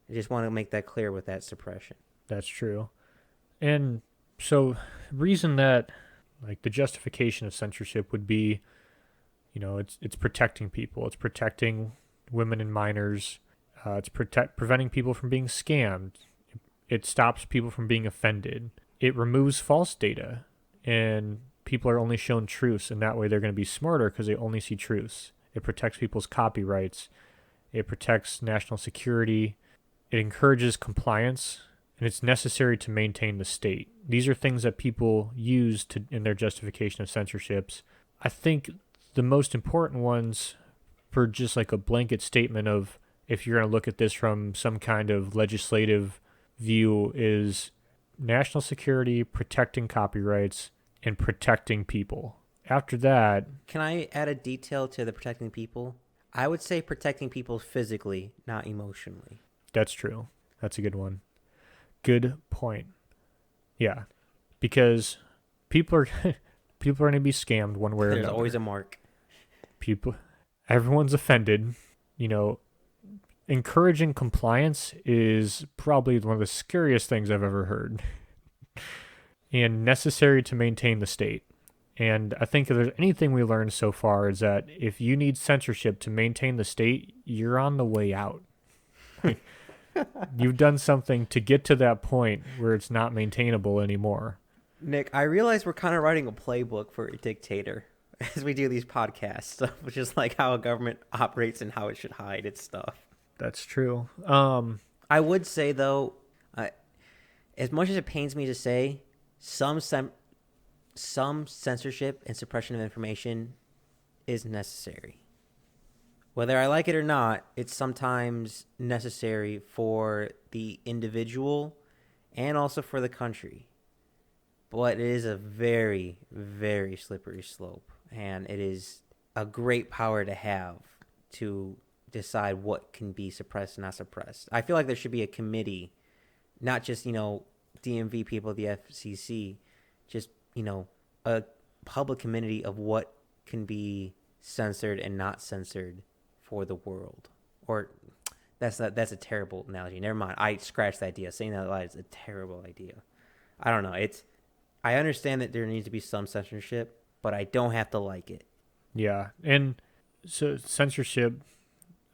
I just want to make that clear with that suppression. That's true. And so, reason that, like, the justification of censorship would be, it's protecting people. It's protecting women and minors. It's preventing people from being scammed. It stops people from being offended. It removes false data, and people are only shown truths, and that way they're going to be smarter because they only see truths. It protects people's copyrights. It protects national security. It encourages compliance, and it's necessary to maintain the state. These are things that people use in their justification of censorships. I think the most important ones for just like a blanket statement of if you're going to look at this from some kind of legislative view is national security, protecting copyrights, and protecting people. After that... Can I add a detail to the protecting people? I would say protecting people physically, not emotionally. That's true. That's a good one. Good point. Yeah, because people are going to be scammed one way or another. There's always a mark. Everyone's offended. Encouraging compliance is probably one of the scariest things I've ever heard. And necessary to maintain the state. And I think if there's anything we learned so far is that if you need censorship to maintain the state, you're on the way out. You've done something to get to that point where it's not maintainable anymore. Nick, I realize we're kind of writing a playbook for a dictator as we do these podcasts, which is like how a government operates and how it should hide its stuff. That's true. I would say, though, as much as it pains me to say, some censorship and suppression of information is necessary. Whether I like it or not, it's sometimes necessary for the individual and also for the country. But it is a very, very slippery slope. And it is a great power to have to decide what can be suppressed and not suppressed. I feel like there should be a committee, not just, DMV people at the FCC, just, a public committee of what can be censored and not censored for the world. Or that's a terrible analogy. Never mind. I scratched the idea. Saying that loud is a terrible idea. I don't know. I understand that there needs to be some censorship, but I don't have to like it. Yeah. And so censorship,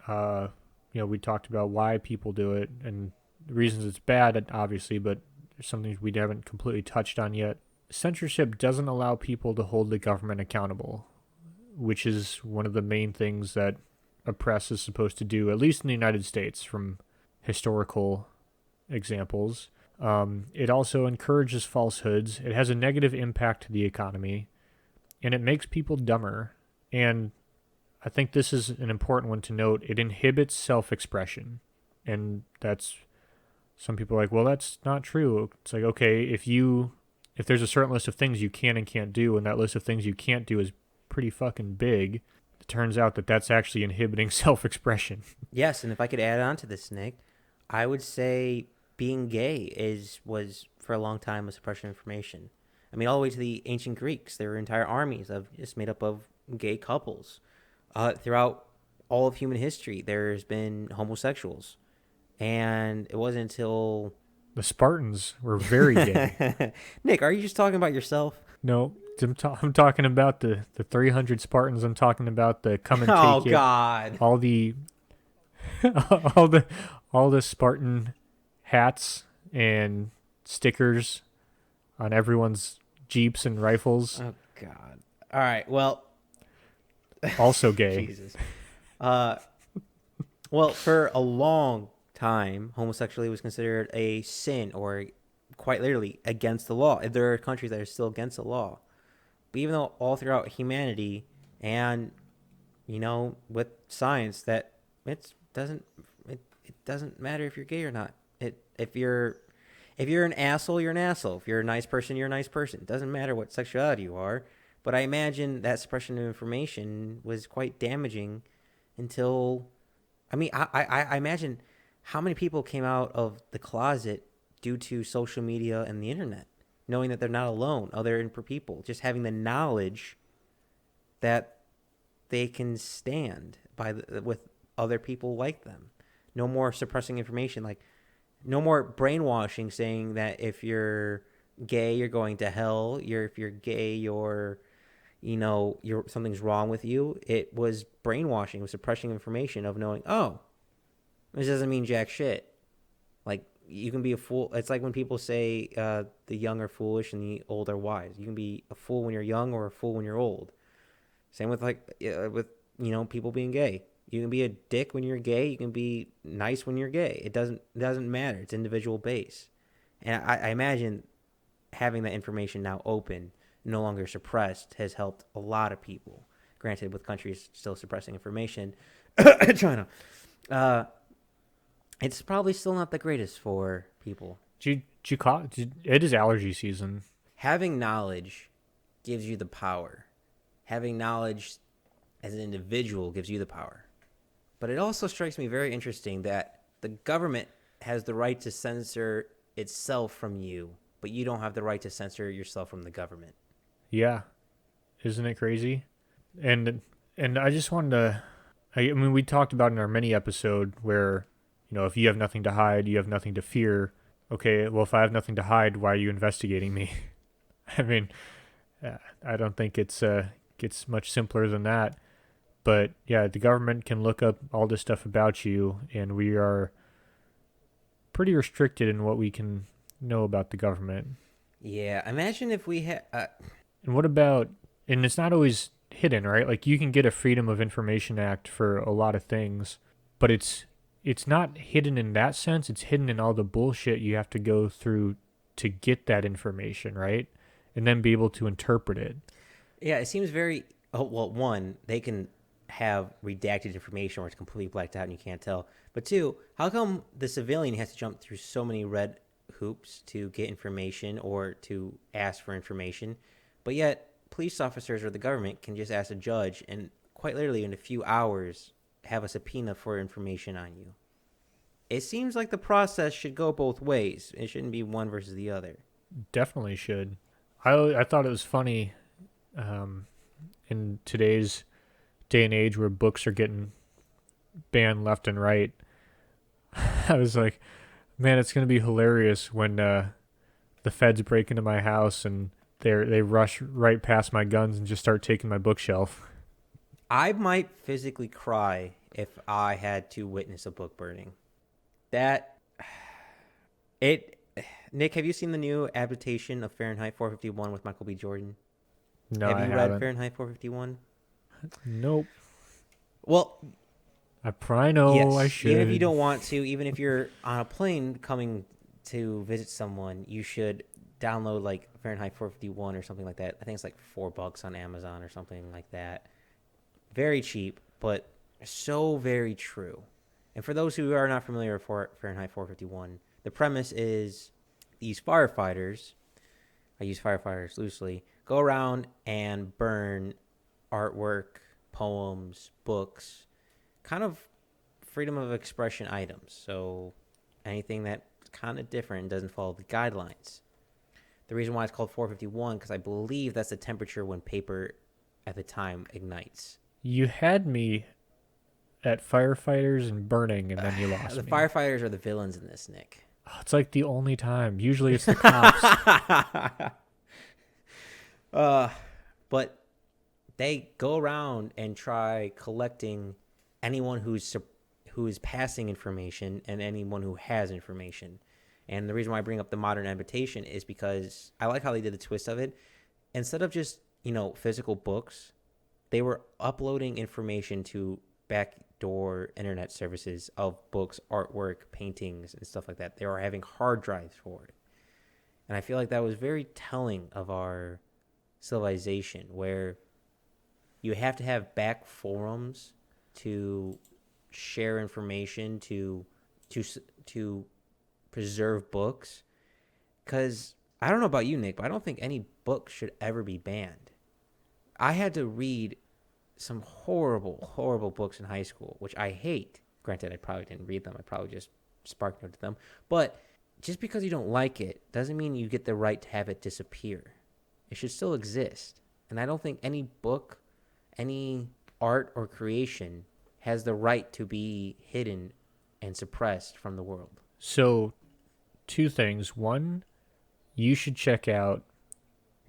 we talked about why people do it and the reasons it's bad, obviously, but there's something we haven't completely touched on yet. Censorship doesn't allow people to hold the government accountable, which is one of the main things that a press is supposed to do, at least in the United States, from historical examples. It also encourages falsehoods. It has a negative impact to the economy. and it makes people dumber. And I think this is an important one to note. It inhibits self-expression. And that's, some people are like, well, that's not true. It's like, okay, if there's a certain list of things you can and can't do, and that list of things you can't do is pretty fucking big, it turns out that that's actually inhibiting self-expression. Yes, and if I could add on to this, Nick, I would say being gay was for a long time a suppression of information. I mean, all the way to the ancient Greeks, there were entire armies of just made up of gay couples. Throughout all of human history, there's been homosexuals, and it wasn't until The Spartans were very gay. Nick, are you just talking about yourself? No, I'm talking about the 300 Spartans. I'm talking about the come and take Oh it. God! All the all the Spartan hats and stickers on everyone's jeeps and rifles. Oh God! All right. Well, Also gay. Jesus. Well, for a long time, homosexuality was considered a sin, or quite literally against the law. There are countries that are still against the law. But even though all throughout humanity and, with science, that it doesn't matter if you're gay or not. If you're an asshole, you're an asshole. If you're a nice person, you're a nice person. It doesn't matter what sexuality you are. But I imagine that suppression of information was quite damaging until, I imagine how many people came out of the closet due to social media and the internet, knowing that they're not alone, other people, just having the knowledge that they can stand with other people like them. No more suppressing information, like no more brainwashing, saying that if you're gay, you're going to hell. If you're gay, you're something's wrong with you. It was brainwashing, it was suppressing information of knowing, oh, this doesn't mean jack shit. Like, you can be a fool. It's like when people say the young are foolish and the old are wise. You can be a fool when you're young or a fool when you're old. Same with people being gay. You can be a dick when you're gay. You can be nice when you're gay. It doesn't matter. It's individual based. And I imagine having that information now open, no longer suppressed, has helped a lot of people. Granted, with countries still suppressing information, China, it's probably still not the greatest for people. It is allergy season. Having knowledge gives you the power. Having knowledge as an individual gives you the power. But it also strikes me very interesting that the government has the right to censor itself from you, but you don't have the right to censor yourself from the government. Yeah. Isn't it crazy? And I just wanted to, we talked about in our mini episode where, if you have nothing to hide, you have nothing to fear. Okay, well, if I have nothing to hide, why are you investigating me? I mean, I don't think it's gets much simpler than that. But yeah, the government can look up all this stuff about you, and we are pretty restricted in what we can know about the government. Yeah, imagine if we had... And what about, and it's not always hidden, right? Like, you can get a Freedom of Information Act for a lot of things, but it's not hidden in that sense. It's hidden in all the bullshit you have to go through to get that information, right? And then be able to interpret it. Yeah, it seems very... Oh, well, one, they can have redacted information where it's completely blacked out and you can't tell. But two, how come the civilian has to jump through so many red hoops to get information or to ask for information? But yet, police officers or the government can just ask a judge and quite literally in a few hours have a subpoena for information on you. It seems like the process should go both ways. It shouldn't be one versus the other. Definitely should. I thought it was funny in today's day and age where books are getting banned left and right. I was like, man, it's going to be hilarious when the feds break into my house and they rush right past my guns and just start taking my bookshelf. I might physically cry if I had to witness a book burning. Nick, have you seen the new adaptation of Fahrenheit 451 with Michael B. Jordan? No, have I you haven't. read Fahrenheit 451? Nope. Well, I probably know yes, I should. even if you don't want to, even if you're on a plane coming to visit someone, you should download like Fahrenheit 451 or something like that. I think it's like $4 on Amazon or something like that. Very cheap, but so very true. And for those who are not familiar with Fahrenheit 451, the premise is these firefighters, I use firefighters loosely, go around and burn artwork, poems, books, kind of freedom of expression items. So anything that's kind of different and doesn't follow the guidelines. The reason why it's called 451, because I believe that's the temperature when paper at the time ignites. You had me at firefighters and burning, and then you lost The me. firefighters are the villains in this, Nick. Oh, it's like the only time. Usually it's the cops. But they go around and try collecting anyone who is passing information and anyone who has information. And the reason why I bring up the modern habitation is because I like how they did the twist of it. Instead of just, physical books, they were uploading information to backdoor internet services of books, artwork, paintings, and stuff like that. They were having hard drives for it. And I feel like that was very telling of our civilization, where you have to have back forums to share information, to preserve books. Because I don't know about you, Nick, but I don't think any book should ever be banned. I had to read some horrible, horrible books in high school, which I hate. Granted, I probably didn't read them. I probably just spark noted them. But just because you don't like it doesn't mean you get the right to have it disappear. It should still exist. And I don't think any book, any art or creation has the right to be hidden and suppressed from the world. So, two things. One, you should check out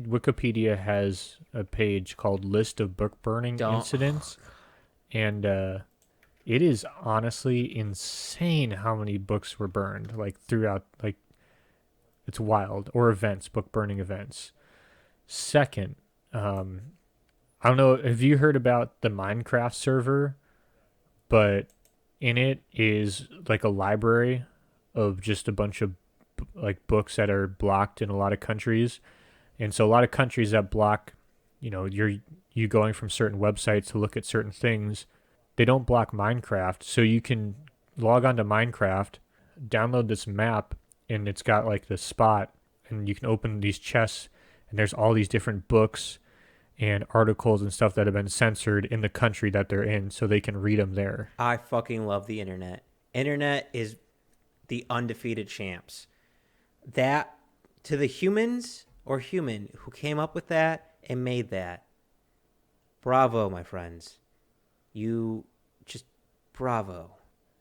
Wikipedia has a page called List of Book Burning Incidents. And it is honestly insane how many books were burned, like throughout, like, it's wild. Or events, book burning events. Second, I don't know, have you heard about the Minecraft server? But in it is like a library of just a bunch of like books that are blocked in a lot of countries. And so a lot of countries that block, you going from certain websites to look at certain things, they don't block Minecraft. So you can log on to Minecraft, download this map, and it's got like this spot, and you can open these chests, and there's all these different books and articles and stuff that have been censored in the country that they're in, so they can read them there. I fucking love the internet. Internet is the undefeated champs. That, to the humans or human who came up with that and made that, bravo, my friends. Bravo.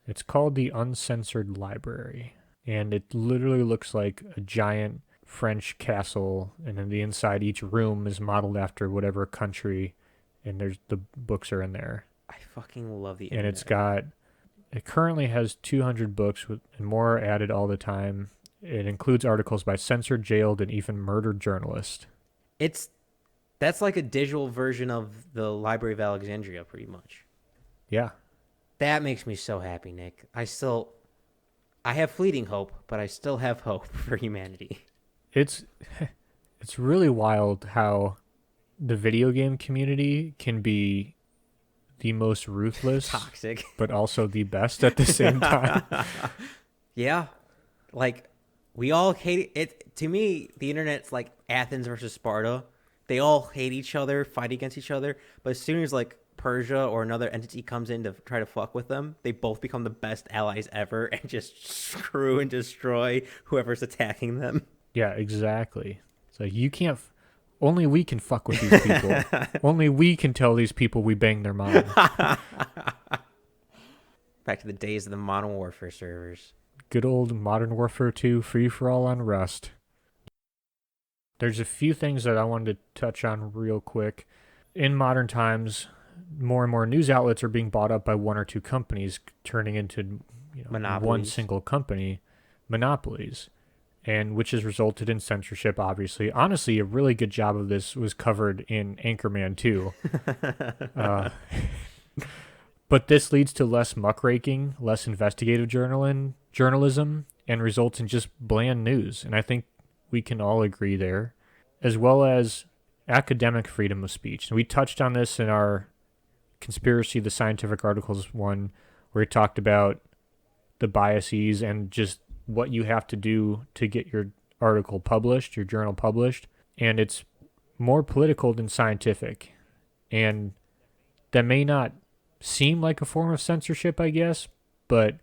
It's called the Uncensored Library, and it literally looks like a giant French castle, and in the inside each room is modeled after whatever country, and there's the books are in there. I fucking love the internet. And it currently has 200 books and more are added all the time. It includes articles by censored, jailed, and even murdered journalists. That's like a digital version of the Library of Alexandria, pretty much. Yeah. That makes me so happy, Nick. I have fleeting hope, but I still have hope for humanity. It's really wild how the video game community can be the most ruthless, toxic, but also the best at the same time. Yeah. Like, we all hate it. To me, the internet's like Athens versus Sparta. They all hate each other, fight against each other. But as soon as like Persia or another entity comes in to try to fuck with them, they both become the best allies ever and just screw and destroy whoever's attacking them. Yeah, exactly. It's like, you can't... Only we can fuck with these people. Only we can tell these people we banged their mom. Back to the days of the Modern Warfare servers. Good old Modern Warfare 2 free-for-all on Rust. There's a few things that I wanted to touch on real quick. In modern times, more and more news outlets are being bought up by one or two companies, turning into one single company, monopolies, and which has resulted in censorship, obviously. Honestly, a really good job of this was covered in Anchorman 2. But this leads to less muckraking, less investigative journalism, and results in just bland news. And I think we can all agree there, as well as academic freedom of speech. And we touched on this in our Conspiracy, the Scientific Articles one, where we talked about the biases and just what you have to do to get your article published, your journal published. And it's more political than scientific. And that may not seem like a form of censorship, I guess, but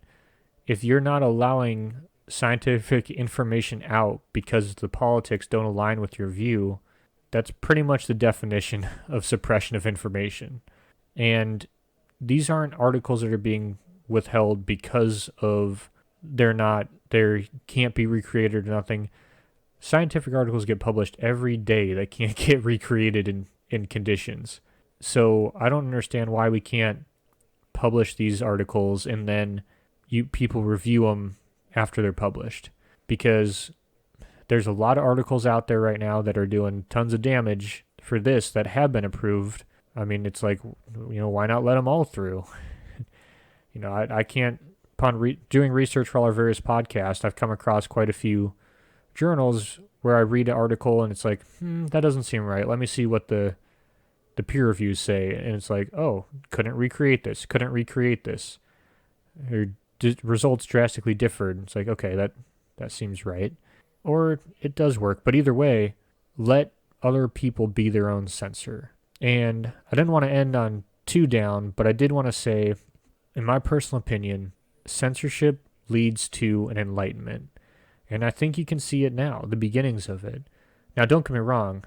if you're not allowing scientific information out because the politics don't align with your view, that's pretty much the definition of suppression of information. And these aren't articles that are being withheld because of they can't be recreated or nothing. Scientific articles get published every day that can't get recreated in conditions. So I don't understand why we can't publish these articles and then people review them after they're published, because there's a lot of articles out there right now that are doing tons of damage for this that have been approved. I mean, it's like, why not let them all through? I can't, upon doing research for all our various podcasts, I've come across quite a few journals where I read an article and it's like, that doesn't seem right. Let me see what the peer reviews say. And it's like, oh, couldn't recreate this. Or results drastically differed. It's like, okay, that seems right. Or it does work. But either way, let other people be their own censor. And I didn't want to end on too down, but I did want to say, in my personal opinion, censorship leads to an enlightenment. And I think you can see it now, the beginnings of it. Now, don't get me wrong.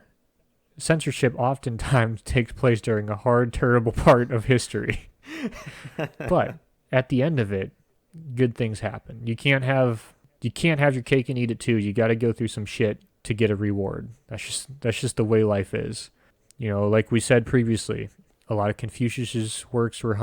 Censorship oftentimes takes place during a hard, terrible part of history. But at the end of it, good things happen. You can't have your cake and eat it too. You got to go through some shit to get a reward. That's just the way life is. Like we said previously, a lot of Confucius's works were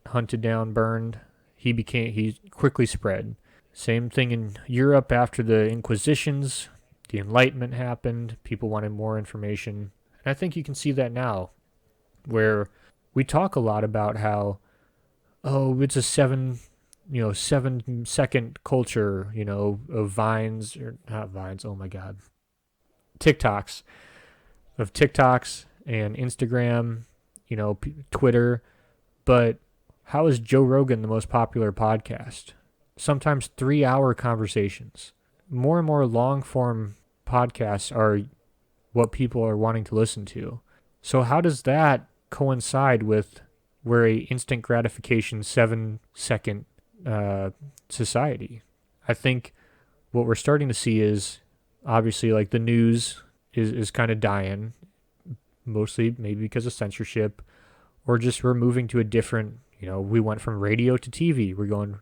hunted down, burned. He quickly spread. Same thing in Europe after the Inquisitions. The Enlightenment happened. People wanted more information. And I think you can see that now, where we talk a lot about how, it's a 7-second culture, of Vines, or not Vines, oh my God, TikToks and Instagram, Twitter. But how is Joe Rogan the most popular podcast? Sometimes 3-hour conversations. More and more long-form podcasts are what people are wanting to listen to. So how does that coincide with we're a instant gratification 7-second society? I think what we're starting to see is obviously like the news is kind of dying, mostly maybe because of censorship, or just we're moving to a different, we went from radio to TV. We're going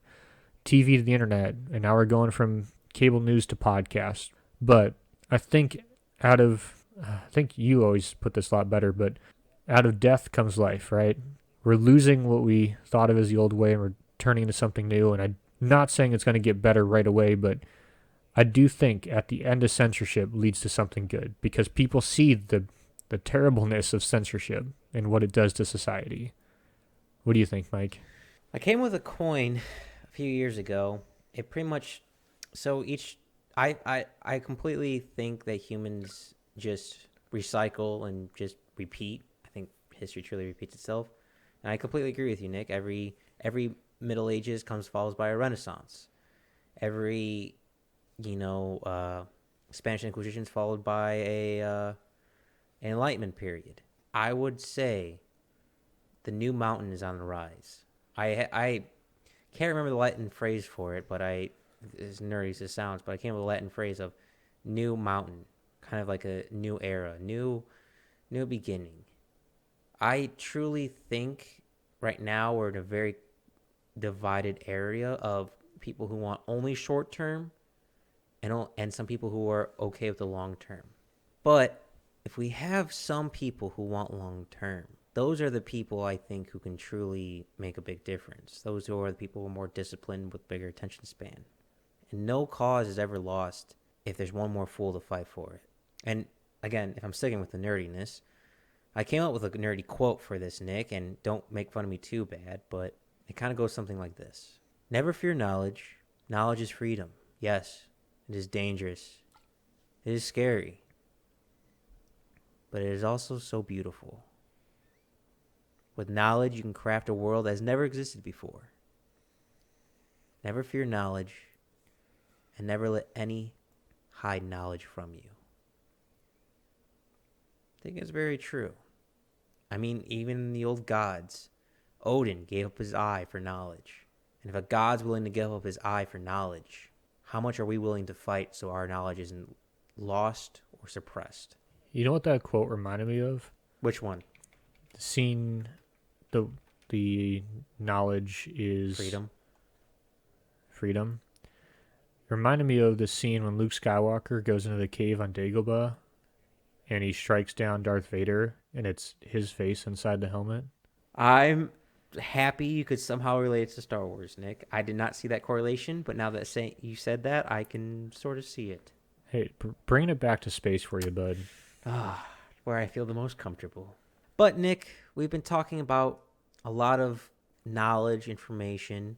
TV to the internet, and now we're going from cable news to podcast. But I think I think you always put this a lot better, but out of death comes life, right? We're losing what we thought of as the old way, and we're turning into something new. And I'm not saying it's going to get better right away, but I do think at the end of censorship leads to something good, because people see the terribleness of censorship and what it does to society. What do you think, Mike? I came with a coin a few years ago. It pretty much, I completely think that humans just recycle and just repeat. I think history truly repeats itself. And I completely agree with you, Nick. Every Middle Ages comes followed by a Renaissance. Every, Spanish Inquisition is followed by an Enlightenment period. I would say the new mountain is on the rise. I can't remember the Latin phrase for it, but as nerdy as it sounds, but I came up with a Latin phrase of new mountain, kind of like a new era, new beginning. I truly think right now we're in a very divided area of people who want only short term and some people who are okay with the long term. But if we have some people who want long term, those are the people I think who can truly make a big difference. Those who are the people who are more disciplined with bigger attention span. And no cause is ever lost if there's one more fool to fight for it. And again, if I'm sticking with the nerdiness, I came up with a nerdy quote for this, Nick, and don't make fun of me too bad, but it kind of goes something like this. Never fear knowledge. Knowledge is freedom. Yes, it is dangerous. It is scary. But it is also so beautiful. With knowledge, you can craft a world that has never existed before. Never fear knowledge, and never let any hide knowledge from you. I think it's very true. I mean, even the old gods, Odin gave up his eye for knowledge. And if a god's willing to give up his eye for knowledge, how much are we willing to fight so our knowledge isn't lost or suppressed? You know what that quote reminded me of? Which one? The scene, the knowledge is Freedom. It reminded me of the scene when Luke Skywalker goes into the cave on Dagobah and he strikes down Darth Vader and it's his face inside the helmet. I'm happy you could somehow relate it to Star Wars, Nick. I did not see that correlation, but now that you said that, I can sort of see it. Hey, bringing it back to space for you, bud. Where I feel the most comfortable. But, Nick, we've been talking about a lot of knowledge, information.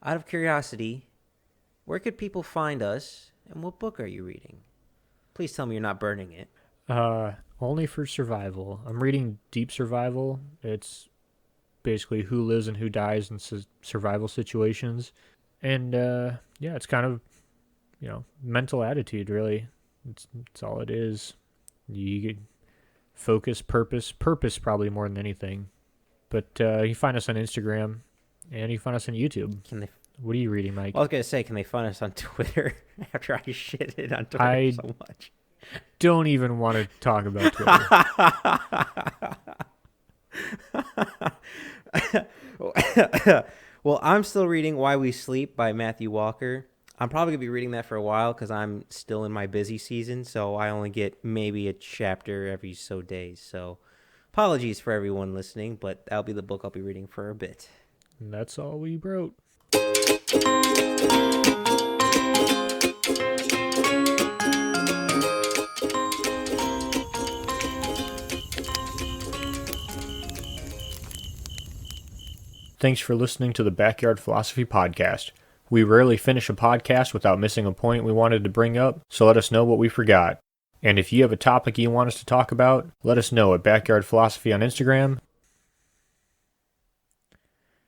Out of curiosity, where could people find us, and what book are you reading? Please tell me you're not burning it. Only for survival. I'm reading Deep Survival. It's basically who lives and who dies in survival situations. And, it's kind of, mental attitude, really. It's all it is. You get focus, purpose probably more than anything. But you find us on Instagram, and you find us on YouTube. What are you reading, Mike? Well, I was going to say, can they find us on Twitter after I shitted on Twitter so much? Don't even want to talk about Twitter. Well, I'm still reading Why We Sleep by Matthew Walker. I'm probably going to be reading that for a while because I'm still in my busy season, so I only get maybe a chapter every so days. So apologies for everyone listening, but that'll be the book I'll be reading for a bit. And that's all we wrote. Thanks for listening to the Backyard Philosophy Podcast. We rarely finish a podcast without missing a point we wanted to bring up, so let us know what we forgot. And if you have a topic you want us to talk about, let us know at Backyard Philosophy on Instagram